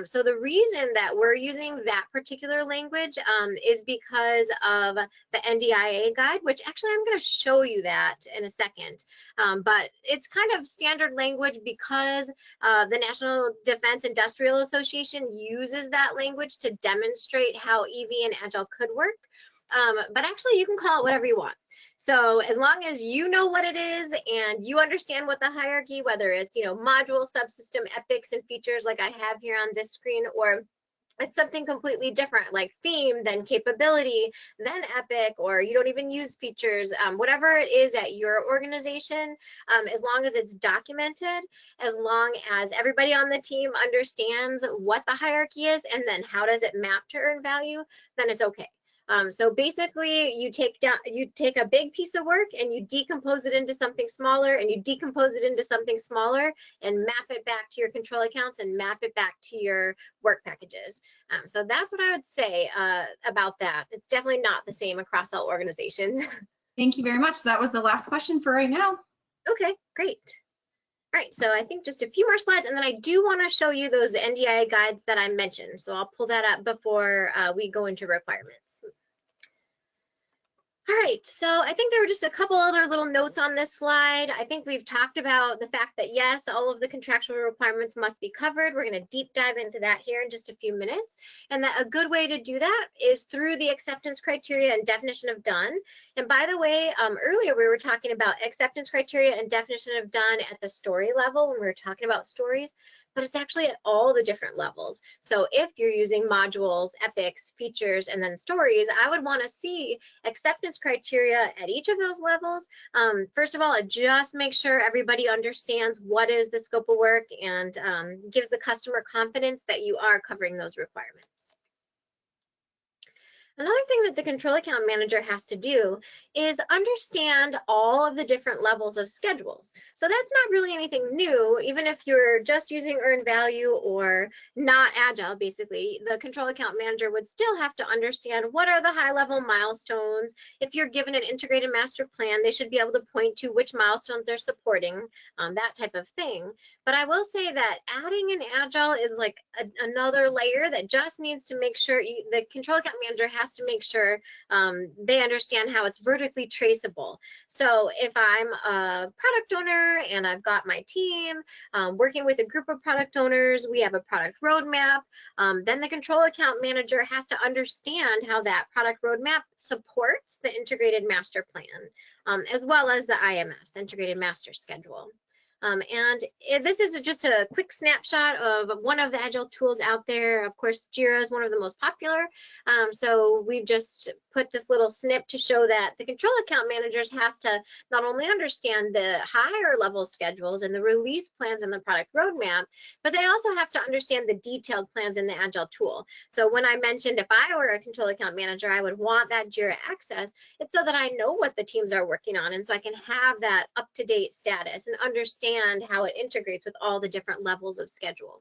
So the reason that we're using that particular language is because of the NDIA guide, which actually I'm going to show you that in a second. But it's kind of standard language because the National Defense Industrial Association uses that language to demonstrate how EV and Agile could work. But actually you can call it whatever you want. So as long as you know what it is and you understand what the hierarchy, whether it's, module, subsystem, epics, and features like I have here on this screen, or it's something completely different like theme, then capability, then epic, or you don't even use features, whatever it is at your organization, as long as it's documented, as long as everybody on the team understands what the hierarchy is and then how does it map to earned value, then it's okay. So basically you take a big piece of work and you decompose it into something smaller and you decompose it into something smaller and map it back to your control accounts and map it back to your work packages. So that's what I would say about that. It's definitely not the same across all organizations. Thank you very much. So that was the last question for right now. Okay, great. All right, so I think just a few more slides, and then I do want to show you those NDIA guides that I mentioned. So I'll pull that up before we go into requirements. All right, so I think there were just a couple other little notes on this slide. I think we've talked about the fact that yes, all of the contractual requirements must be covered. We're going to deep dive into that here in just a few minutes. And that a good way to do that is through the acceptance criteria and definition of done. And by the way, earlier we were talking about acceptance criteria and definition of done at the story level when we were talking about stories, but it's actually at all the different levels. So if you're using modules, epics, features, and then stories, I would want to see acceptance criteria at each of those levels. First of all, just make sure everybody understands what is the scope of work and gives the customer confidence that you are covering those requirements. Another thing that the control account manager has to do is understand all of the different levels of schedules. So that's not really anything new, even if you're just using earned value or not Agile, basically, the control account manager would still have to understand what are the high level milestones. If you're given an integrated master plan, they should be able to point to which milestones they're supporting, that type of thing. But I will say that adding an Agile is like another layer that just needs to make sure the control account manager has to make sure they understand how it's vertically traceable. So if I'm a product owner and I've got my team working with a group of product owners, we have a product roadmap, then the control account manager has to understand how that product roadmap supports the integrated master plan, as well as the IMS, the integrated master schedule. And this is just a quick snapshot of one of the Agile tools out there. Of course, Jira is one of the most popular. So we've just put this little snip to show that the control account managers has to not only understand the higher level schedules and the release plans in the product roadmap, but they also have to understand the detailed plans in the Agile tool. So when I mentioned if I were a control account manager, I would want that Jira access. It's so that I know what the teams are working on, and so I can have that up-to-date status and understand how it integrates with all the different levels of schedule.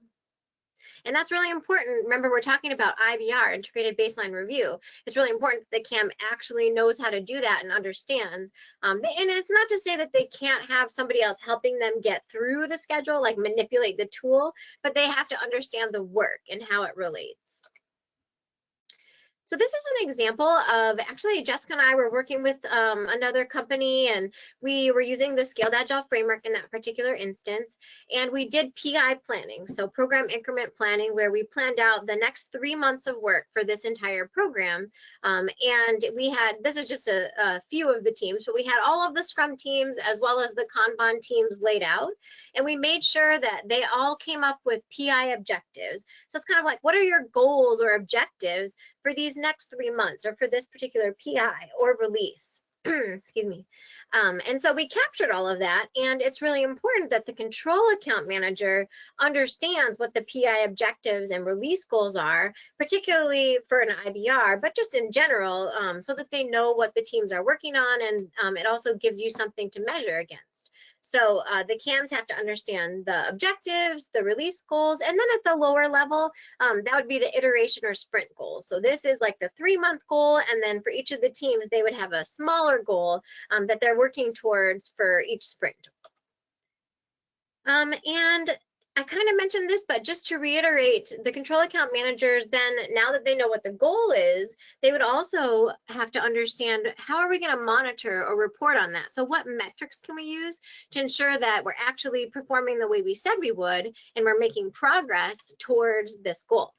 And that's really important. Remember, we're talking about IBR, integrated baseline review. It's really important that the CAM actually knows how to do that and understands. And it's not to say that they can't have somebody else helping them get through the schedule, like manipulate the tool, but they have to understand the work and how it relates. So this is an example of, actually, Jessica and I were working with another company, and we were using the Scaled Agile framework in that particular instance. And we did PI planning, so program increment planning, where we planned out the next 3 months of work for this entire program. And we had, this is just a few of the teams, but we had all of the Scrum teams as well as the Kanban teams laid out. And we made sure that they all came up with PI objectives. So it's kind of like, what are your goals or objectives for these next 3 months, or for this particular PI or release? Excuse me. And so we captured all of that, and it's really important that the control account manager understands what the PI objectives and release goals are, particularly for an IBR, but just in general, so that they know what the teams are working on, and it also gives you something to measure against. So the CAMs have to understand the objectives, the release goals, and then at the lower level, that would be the iteration or sprint goals. So this is like the 3-month goal, and then for each of the teams, they would have a smaller goal that they're working towards for each sprint. And I kind of mentioned this, but just to reiterate, the control account managers then, now that they know what the goal is, they would also have to understand, how are we going to monitor or report on that? So what metrics can we use to ensure that we're actually performing the way we said we would, and we're making progress towards this goal?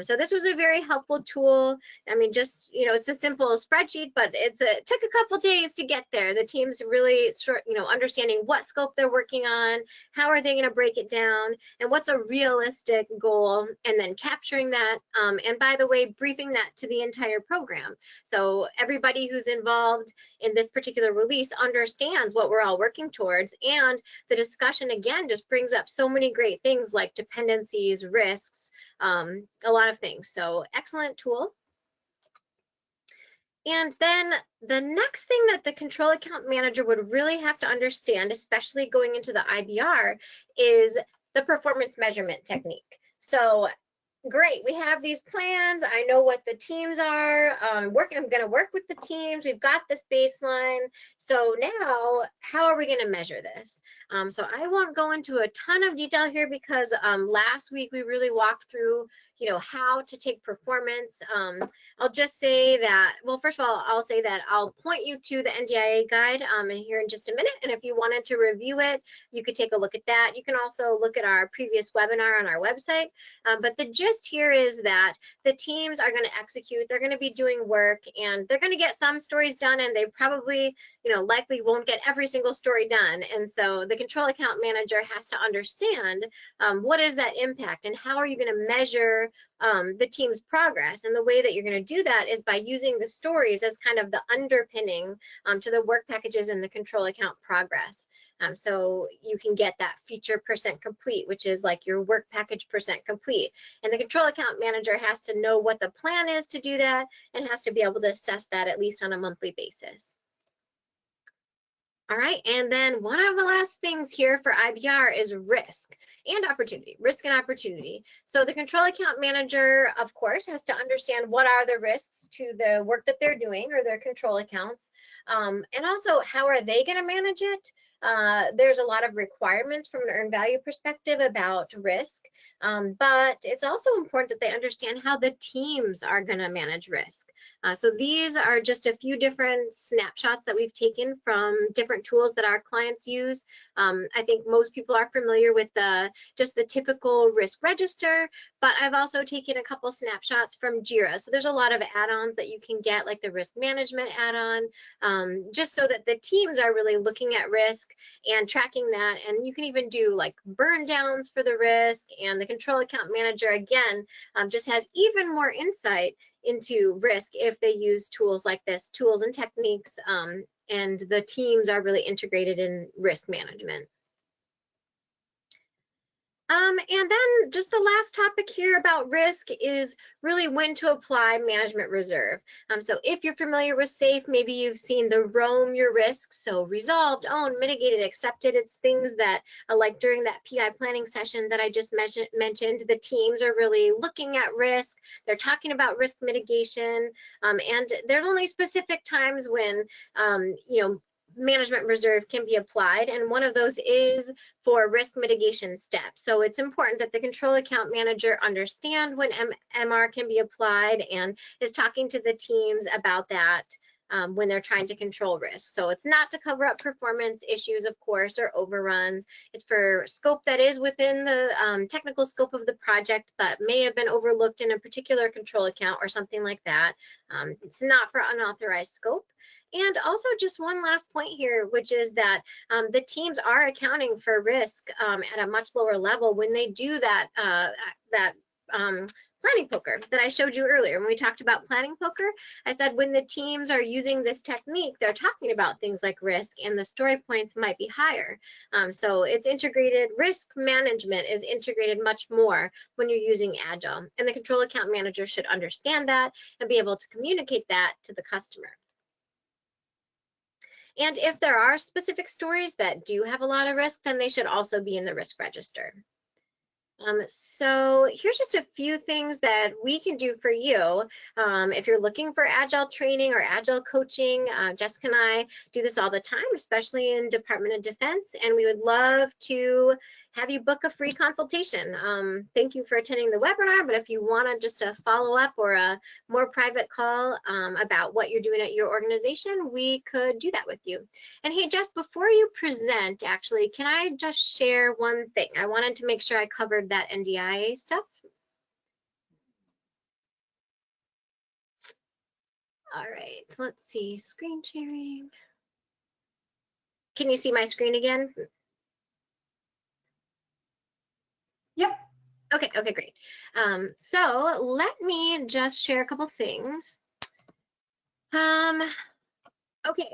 So this was a very helpful tool. I mean, just, it's a simple spreadsheet, but it took a couple days to get there. The team's really, understanding what scope they're working on, how are they going to break it down, and what's a realistic goal, and then capturing that. And by the way, briefing that to the entire program. So everybody who's involved in this particular release understands what we're all working towards. And the discussion, again, just brings up so many great things like dependencies, risks, a lot of things. So excellent tool. And then the next thing that the control account manager would really have to understand, especially going into the IBR, is the performance measurement technique. So great, we have these plans. I know what the teams are. I'm going to work with the teams. We've got this baseline. So now, how are we going to measure this? So I won't go into a ton of detail here, because last week we really walked through, how to take performance. I'll just say that, well, first of all, I'll say that I'll point you to the NDIA guide in here in just a minute. And if you wanted to review it, you could take a look at that. You can also look at our previous webinar on our website. But the gist here is that the teams are going to execute, they're going to be doing work, and they're going to get some stories done, and they probably, likely won't get every single story done. And so the control account manager has to understand what is that impact, and how are you going to measure the team's progress. And the way that you're going to do that is by using the stories as kind of the underpinning to the work packages and the control account progress. So you can get that feature % complete, which is like your work package % complete. And the control account manager has to know what the plan is to do that, and has to be able to assess that at least on a monthly basis. All right, and then one of the last things here for IBR is risk and opportunity, risk and opportunity. So the control account manager, of course, has to understand what are the risks to the work that they're doing, or their control accounts, and also how are they going to manage it. There's a lot of requirements from an earned value perspective about risk, but it's also important that they understand how the teams are going to manage risk. So these are just a few different snapshots that we've taken from different tools that our clients use. I think most people are familiar with just the typical risk register, but I've also taken a couple snapshots from JIRA. So there's a lot of add-ons that you can get, like the risk management add-on, just so that the teams are really looking at risk and tracking that. And you can even do like burn downs for the risk, and the control account manager, again, just has even more insight into risk if they use tools like this, tools and techniques, and the teams are really integrated in risk management. And then just the last topic here about risk is really when to apply management reserve. So if you're familiar with SAFE, maybe you've seen the roam your risks. So resolved, owned, mitigated, accepted. It's things that, like during that PI planning session that I just mentioned, the teams are really looking at risk. They're talking about risk mitigation. And there's only specific times when, management reserve can be applied, and one of those is for risk mitigation steps. So it's important that the control account manager understand when MR can be applied and is talking to the teams about that when they're trying to control risk. So it's not to cover up performance issues, of course, or overruns. It's for scope that is within the technical scope of the project, but may have been overlooked in a particular control account or something like that. It's not for unauthorized scope. And also just one last point here, which is that the teams are accounting for risk at a much lower level when they do that, planning poker that I showed you earlier. When we talked about planning poker, I said when the teams are using this technique, they're talking about things like risk and the story points might be higher. So it's integrated, risk management is integrated much more when you're using Agile. And the control account manager should understand that and be able to communicate that to the customer. And if there are specific stories that do have a lot of risk, then they should also be in the risk register. So here's just a few things that we can do for you. If you're looking for Agile training or Agile coaching, Jessica and I do this all the time, especially in Department of Defense, and we would love to have you book a free consultation. Thank you for attending the webinar, but if you want just a follow-up or a more private call about what you're doing at your organization, we could do that with you. And hey, Jess, before you present, actually, can I just share one thing? I wanted to make sure I covered that NDIA stuff. All right, let's see, screen sharing. Can you see my screen again? Yep. Okay, great. So let me just share a couple things. Okay,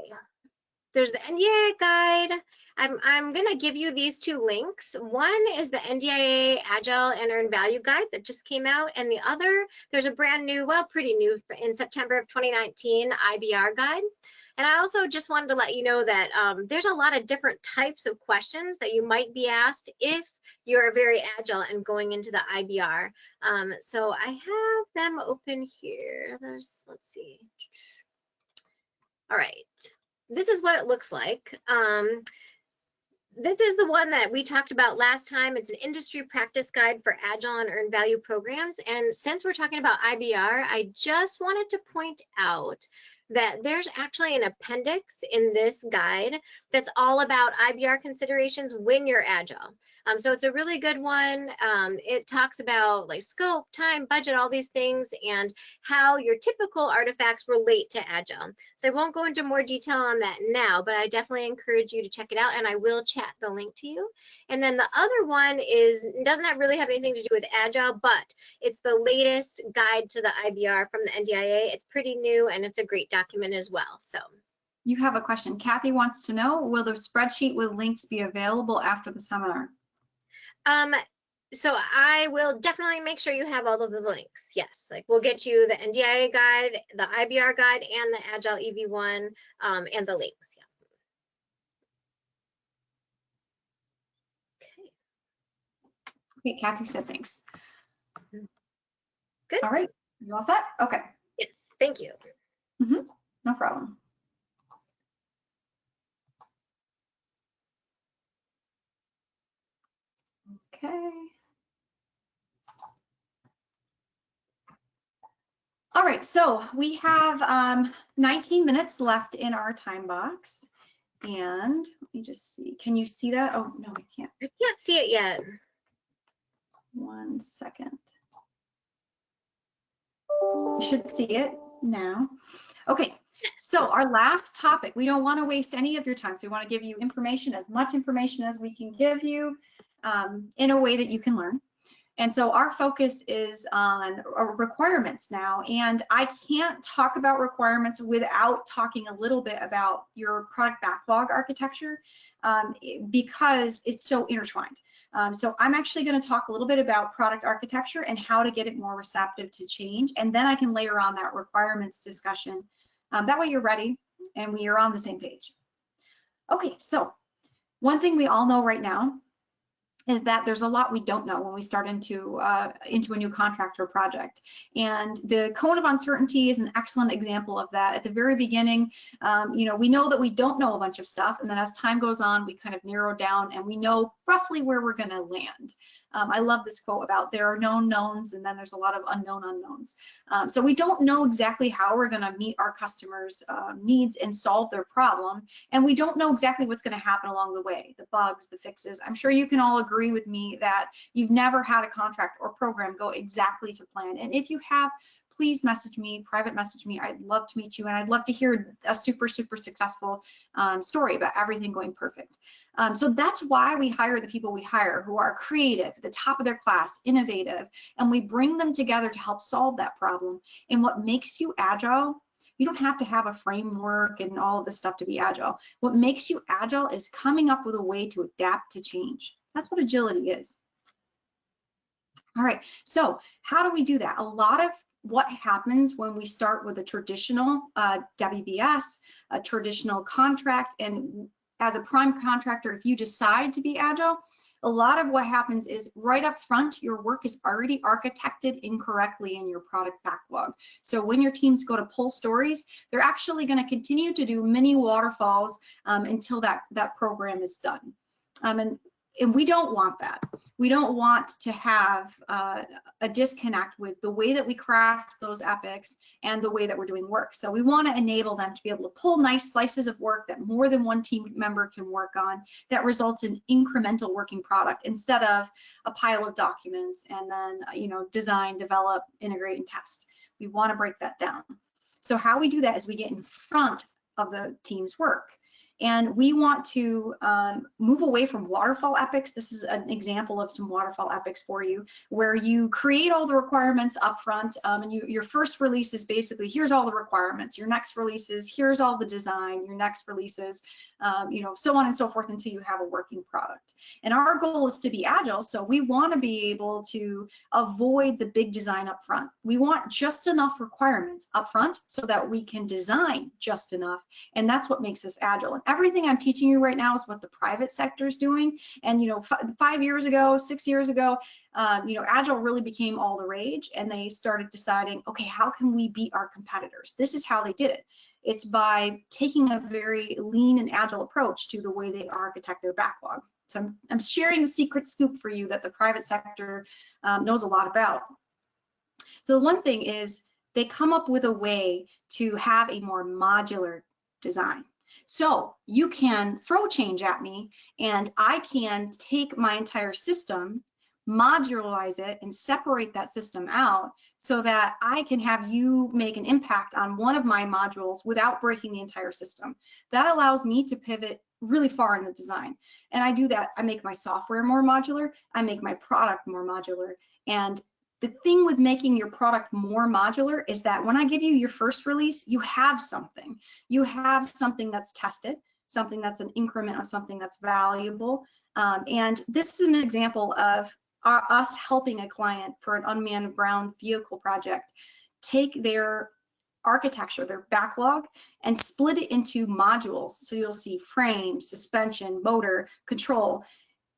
there's the NDIA guide. I'm gonna give you these two links. One is the NDIA Agile and Earned Value Guide that just came out, and the other, there's a brand new, well, pretty new, in September of 2019 IBR guide. And I also just wanted to let you know that there's a lot of different types of questions that you might be asked if you're very agile and going into the IBR. So I have them open here. Let's see. All right, this is what it looks like. This is the one that we talked about last time. It's an industry practice guide for Agile and Earned Value programs. And since we're talking about IBR, I just wanted to point out that there's actually an appendix in this guide that's all about IBR considerations when you're Agile. So it's a really good one. It talks about like scope, time, budget, all these things, and how your typical artifacts relate to Agile. So I won't go into more detail on that now, but I definitely encourage you to check it out, and I will chat the link to you. And then the other one doesn't really have anything to do with Agile, but it's the latest guide to the IBR from the NDIA. It's pretty new, and it's a great document as well. So You have a question. Kathy wants to know, will the spreadsheet with links be available after the seminar? So I will definitely make sure you have all of the links. Yes, like we'll get you the NDIA guide, the IBR guide, and the Agile EV1 and the links. Yeah. Okay, Kathy said thanks. Good. All right, you all set? Okay. Yes, thank you. No problem. Okay. All right, so we have 19 minutes left in our time box. And let me just see, can you see that? Oh, no, I can't. I can't see it yet. 1 second. You should see it now. Okay, so our last topic, we don't want to waste any of your time. So we want to give you information, as much information as we can give you in a way that you can learn. And so our focus is on requirements now. And I can't talk about requirements without talking a little bit about your product backlog architecture because it's so intertwined. So I'm actually going to talk a little bit about product architecture and how to get it more receptive to change. And then I can layer on that requirements discussion. That way you're ready and we are on the same page. Okay, so one thing we all know right now is that there's a lot we don't know when we start into a new contract or project. And the cone of uncertainty is an excellent example of that. At the very beginning, you know, we know that we don't know a bunch of stuff, and then as time goes on, we kind of narrow down and we know roughly where we're going to land. I love this quote about there are known knowns, and then there's a lot of unknown unknowns. So we don't know exactly how we're going to meet our customers' needs and solve their problem, and we don't know exactly what's going to happen along the way, the bugs, the fixes. I'm sure you can all agree with me that you've never had a contract or program go exactly to plan. And if you have, please message me, private message me. I'd love to meet you, and I'd love to hear a super successful story about everything going perfect. So that's why we hire the people we hire, who are creative, at the top of their class, innovative, and we bring them together to help solve that problem. And what makes you agile, you don't have to have a framework and all of this stuff to be agile. What makes you agile is coming up with a way to adapt to change. That's what agility is. All right, so how do we do that? A lot of what happens when we start with a traditional WBS, a traditional contract, and as a prime contractor, if you decide to be agile, a lot of what happens is right up front, your work is already architected incorrectly in your product backlog. So when your teams go to pull stories, they're actually going to continue to do mini waterfalls until that program is done. And we don't want that. We don't want to have a disconnect with the way that we craft those epics and the way that we're doing work. So we want to enable them to be able to pull nice slices of work that more than one team member can work on, that results in incremental working product instead of a pile of documents and then, you know, design, develop, integrate, and test. We want to break that down. So how we do that is we get in front of the team's work. And we want to move away from waterfall epics. This is an example of some waterfall epics for you, where you create all the requirements up front, and your first release is basically, here's all the requirements. Your next release is, here's all the design. Your next release is, you know, so on and so forth until you have a working product. And our goal is to be agile, so we want to be able to avoid the big design up front. We want just enough requirements up front so that we can design just enough, and that's what makes us agile. And everything I'm teaching you right now is what the private sector is doing. And, you know, 5 years ago, 6 years ago, you know, Agile really became all the rage, and they started deciding, okay, how can we beat our competitors? This is how they did it. It's by taking a very lean and agile approach to the way they architect their backlog. So I'm sharing the secret scoop for you that the private sector knows a lot about. So one thing is they come up with a way to have a more modular design. So you can throw change at me, and I can take my entire system, modularize it, and separate that system out so that I can have you make an impact on one of my modules without breaking the entire system. That allows me to pivot really far in the design. And I do that. I make my software more modular. I make my product more modular. And the thing with making your product more modular is that when I give you your first release, you have something. You have something that's tested, something that's an increment of something that's valuable. And this is an example of us helping a client for an unmanned ground vehicle project take their architecture, their backlog, and split it into modules. So you'll see frame, suspension, motor, control,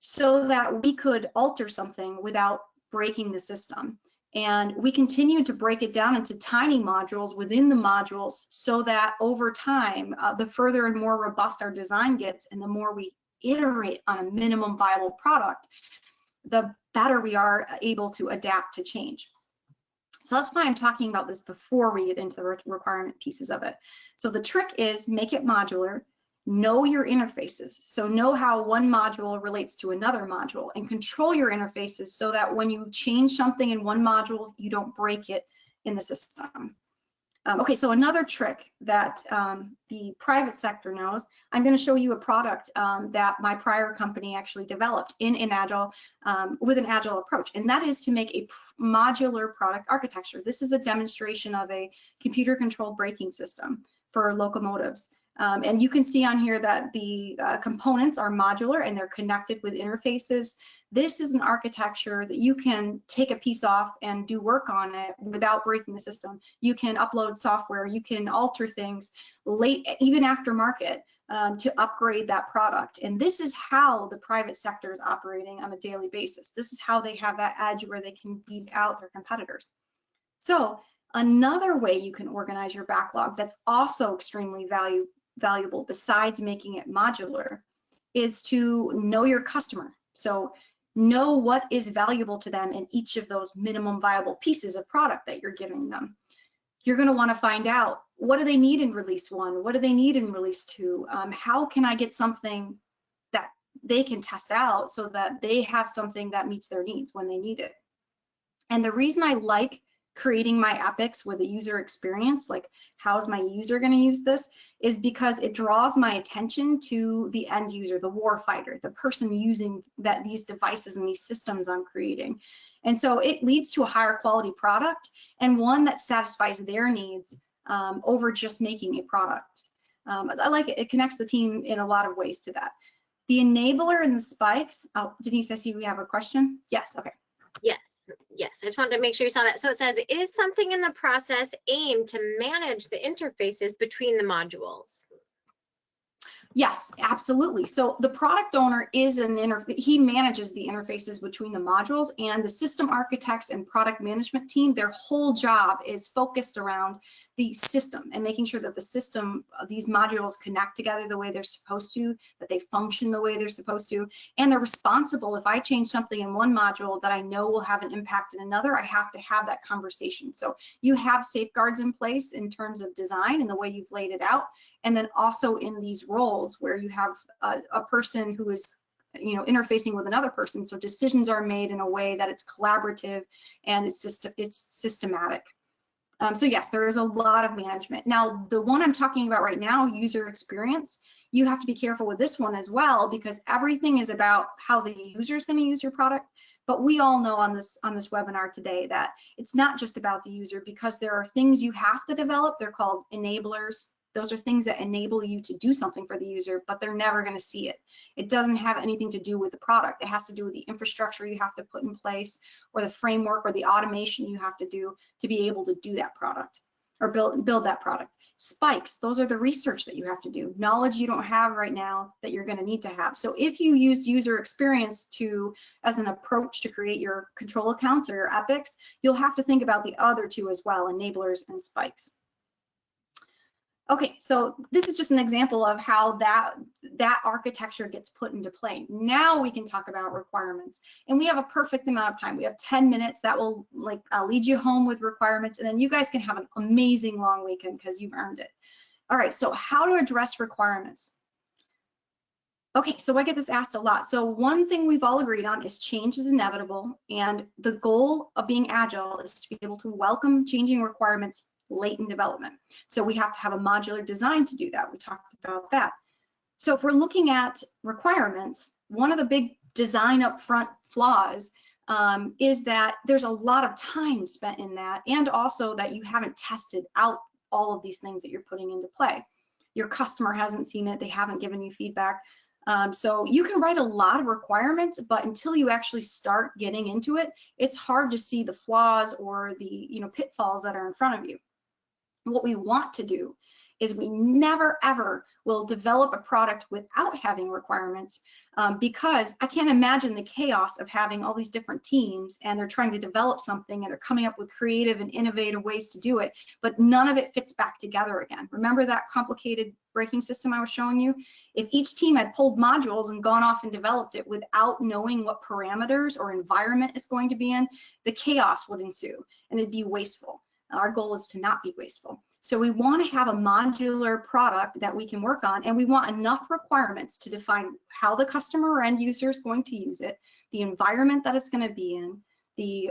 so that we could alter something without breaking the system. And we continue to break it down into tiny modules within the modules so that over time, the further and more robust our design gets and the more we iterate on a minimum viable product, the better we are able to adapt to change. So that's why I'm talking about this before we get into the requirement pieces of it. So the trick is make it modular, know your interfaces. So know how one module relates to another module, and control your interfaces so that when you change something in one module, you don't break it in the system. Okay, so another trick that the private sector knows, I'm going to show you a product that my prior company actually developed in an agile, with an agile approach, and that is to make a modular product architecture. This is a demonstration of a computer-controlled braking system for locomotives. And you can see on here that the components are modular and they're connected with interfaces. This is an architecture that you can take a piece off and do work on it without breaking the system. You can upload software, you can alter things late, even after market, to upgrade that product. And this is how the private sector is operating on a daily basis. This is how they have that edge where they can beat out their competitors. So another way you can organize your backlog that's also extremely valuable besides making it modular is to know your customer. So know what is valuable to them in each of those minimum viable pieces of product that you're giving them. You're going to want to find out, what do they need in release 1? What do they need in release 2? How can I get something that they can test out so that they have something that meets their needs when they need it? And the reason I like creating my epics with a user experience, like how's my user going to use this, is because it draws my attention to the end user, the war fighter, the person using these devices and these systems I'm creating. And so it leads to a higher quality product and one that satisfies their needs over just making a product. I like it. It connects the team in a lot of ways to that. The enabler and the spikes. Oh, Denise, I see we have a question. Yes. Okay. Yes. Yes, I just wanted to make sure you saw that. So it says, is something in the process aimed to manage the interfaces between the modules? Yes, absolutely. So the product owner is he manages the interfaces between the modules, and the system architects and product management team, their whole job is focused around the system and making sure that the system, these modules connect together the way they're supposed to, that they function the way they're supposed to, and they're responsible. If I change something in one module that I know will have an impact in another, I have to have that conversation. So you have safeguards in place in terms of design and the way you've laid it out, and then also in these roles where you have a person who is interfacing with another person, so decisions are made in a way that it's collaborative and it's systematic. So yes, there is a lot of management. Now, the one I'm talking about right now, user experience, you have to be careful with this one as well, because everything is about how the user is going to use your product. But we all know on this webinar today that it's not just about the user, because there are things you have to develop. They're called enablers. Those are things that enable you to do something for the user, but they're never going to see it. It doesn't have anything to do with the product. It has to do with the infrastructure you have to put in place, or the framework or the automation you have to do to be able to do that product or build that product. Spikes, those are the research that you have to do, knowledge you don't have right now that you're going to need to have. So if you used user experience as an approach to create your control accounts or your epics, you'll have to think about the other two as well, enablers and spikes. Okay, so this is just an example of how that architecture gets put into play. Now we can talk about requirements, and we have a perfect amount of time. We have 10 minutes that will lead you home with requirements, and then you guys can have an amazing long weekend because you've earned it. All right, so how to address requirements. Okay, so I get this asked a lot. So one thing we've all agreed on is change is inevitable, and the goal of being agile is to be able to welcome changing requirements late in development. So we have to have a modular design to do that. We talked about that. So if we're looking at requirements, one of the big design upfront flaws is that there's a lot of time spent in that, and also that you haven't tested out all of these things that you're putting into play. Your customer hasn't seen it, they haven't given you feedback. So you can write a lot of requirements, but until you actually start getting into it, it's hard to see the flaws or the pitfalls that are in front of you. What we want to do is we never ever will develop a product without having requirements, because I can't imagine the chaos of having all these different teams and they're trying to develop something and they're coming up with creative and innovative ways to do it, but none of it fits back together again. Remember that complicated braking system I was showing you? If each team had pulled modules and gone off and developed it without knowing what parameters or environment it's going to be in, the chaos would ensue and it'd be wasteful. Our goal is to not be wasteful. So we want to have a modular product that we can work on, and we want enough requirements to define how the customer or end user is going to use it, the environment that it's going to be in, the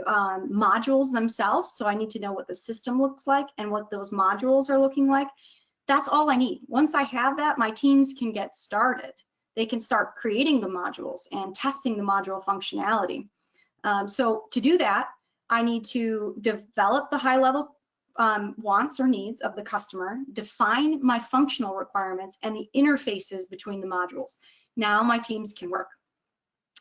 modules themselves. So I need to know what the system looks like and what those modules are looking like. That's all I need. Once I have that, my teams can get started. They can start creating the modules and testing the module functionality. So to do that, I need to develop the high-level wants or needs of the customer, define my functional requirements and the interfaces between the modules. Now my teams can work.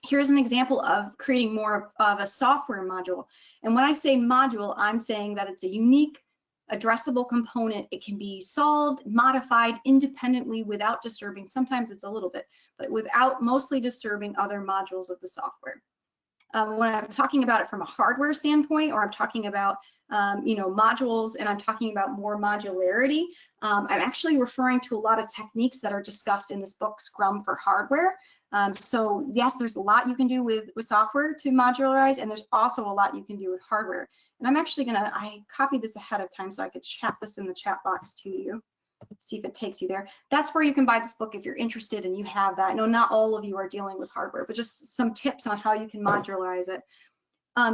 Here's an example of creating more of a software module. And when I say module, I'm saying that it's a unique addressable component. It can be solved, modified independently without disturbing, sometimes it's a little bit, but without mostly disturbing other modules of the software. When I'm talking about it from a hardware standpoint, or I'm talking about modules, and I'm talking about more modularity, I'm actually referring to a lot of techniques that are discussed in this book, Scrum for Hardware. So yes, there's a lot you can do with software to modularize, and there's also a lot you can do with hardware. And I'm actually I copied this ahead of time so I could chat this in the chat box to you. See if it takes you there. That's where you can buy this book if you're interested and you have that. I know not all of you are dealing with hardware, but just some tips on how you can modularize it.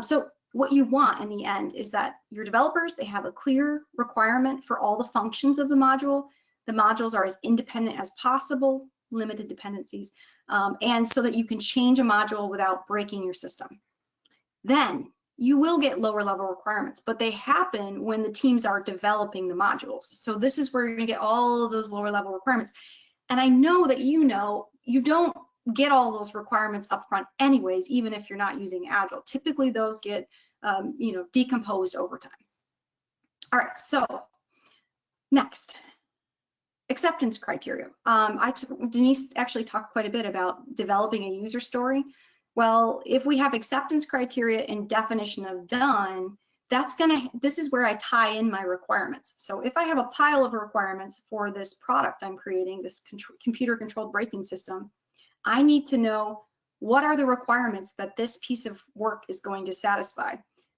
So what you want in the end is that your developers, they have a clear requirement for all the functions of the module. The modules are as independent as possible, limited dependencies, and so that you can change a module without breaking your system. Then you will get lower level requirements, but they happen when the teams are developing the modules. So this is where you're gonna get all of those lower level requirements. And I know that you don't get all those requirements up front anyways, even if you're not using Agile. Typically those get decomposed over time. All right, so next, acceptance criteria. Denise actually talked quite a bit about developing a user story. Well, if we have acceptance criteria and definition of done, this is where I tie in my requirements. So if I have a pile of requirements for this product I'm creating, this computer controlled braking system, I need to know what are the requirements that this piece of work is going to satisfy.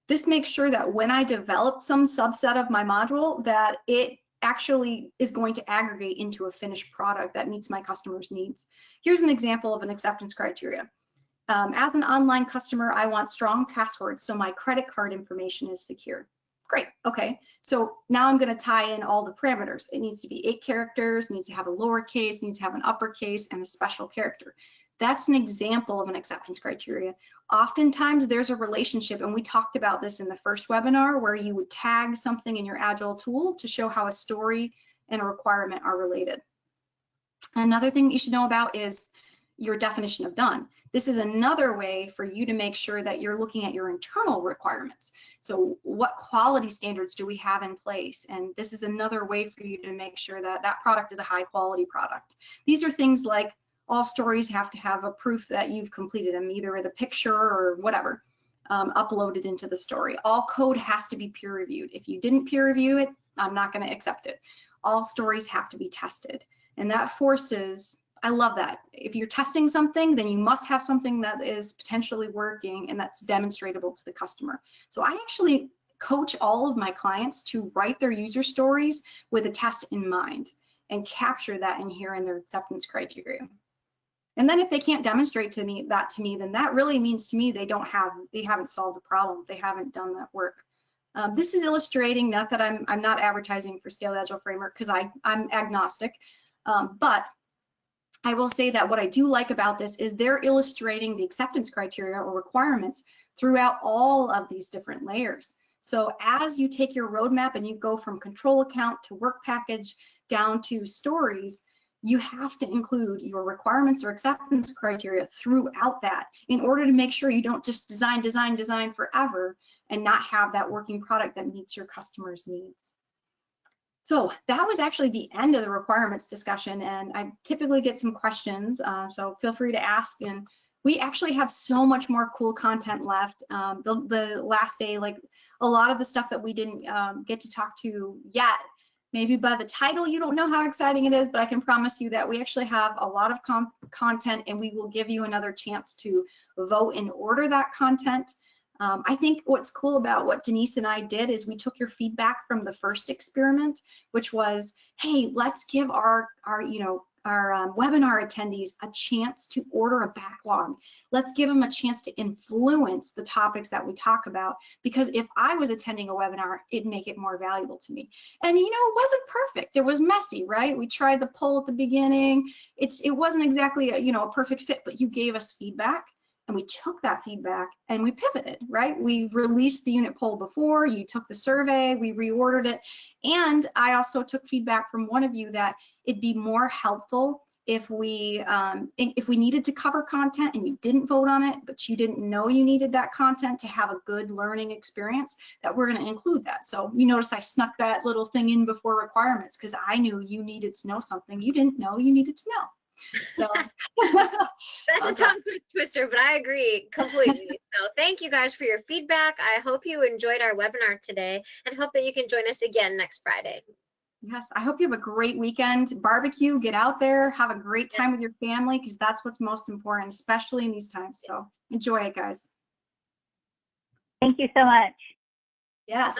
This makes sure that when I develop some subset of my module, that it actually is going to aggregate into a finished product that meets my customer's needs. Here's an example of an acceptance criteria. As an online customer, I want strong passwords so my credit card information is secure. Great, okay. So now I'm gonna tie in all the parameters. It needs to be 8 characters, needs to have a lowercase, needs to have an uppercase, and a special character. That's an example of an acceptance criteria. Oftentimes there's a relationship, and we talked about this in the first webinar, where you would tag something in your Agile tool to show how a story and a requirement are related. Another thing you should know about is your definition of done. This is another way for you to make sure that you're looking at your internal requirements. So what quality standards do we have in place? And this is another way for you to make sure that that product is a high quality product. These are things like all stories have to have a proof that you've completed them, either with a picture or whatever, uploaded into the story. All code has to be peer reviewed. If you didn't peer review it, I'm not going to accept it. All stories have to be tested. And that forces, I love that. If you're testing something, then you must have something that is potentially working and that's demonstratable to the customer. So I actually coach all of my clients to write their user stories with a test in mind and capture that in here in their acceptance criteria. And then if they can't demonstrate to me, then that really means to me they haven't solved the problem. They haven't done that work. This is illustrating, not that I'm not advertising for Scaled Agile Framework, because I'm agnostic, but I will say that what I do like about this is they're illustrating the acceptance criteria or requirements throughout all of these different layers. So as you take your roadmap and you go from control account to work package down to stories, you have to include your requirements or acceptance criteria throughout that in order to make sure you don't just design forever and not have that working product that meets your customer's needs. So that was actually the end of the requirements discussion, and I typically get some questions, so feel free to ask. And we actually have so much more cool content left. The last day, like a lot of the stuff that we didn't get to talk to yet, maybe by the title you don't know how exciting it is, but I can promise you that we actually have a lot of content, and we will give you another chance to vote and order that content. I think what's cool about what Denise and I did is we took your feedback from the first experiment, which was, hey, let's give our webinar attendees a chance to order a backlog. Let's give them a chance to influence the topics that we talk about, because if I was attending a webinar, it'd make it more valuable to me. And it wasn't perfect. It was messy, right? We tried the poll at the beginning. It wasn't exactly a perfect fit, but you gave us feedback. And we took that feedback and we pivoted, right? We released the unit poll before, you took the survey, we reordered it. And I also took feedback from one of you that it'd be more helpful if we needed to cover content and you didn't vote on it, but you didn't know you needed that content to have a good learning experience, that we're going to include that. So you notice I snuck that little thing in before requirements because I knew you needed to know something you didn't know you needed to know. So That's a tongue twister, but I agree completely. So thank you guys for your feedback. I hope you enjoyed our webinar today and hope that you can join us again next Friday. Yes, I hope you have a great weekend. Barbecue, get out there, have a great time with your family, because that's what's most important, especially in these times. So enjoy it, guys. Thank you so much. Yes.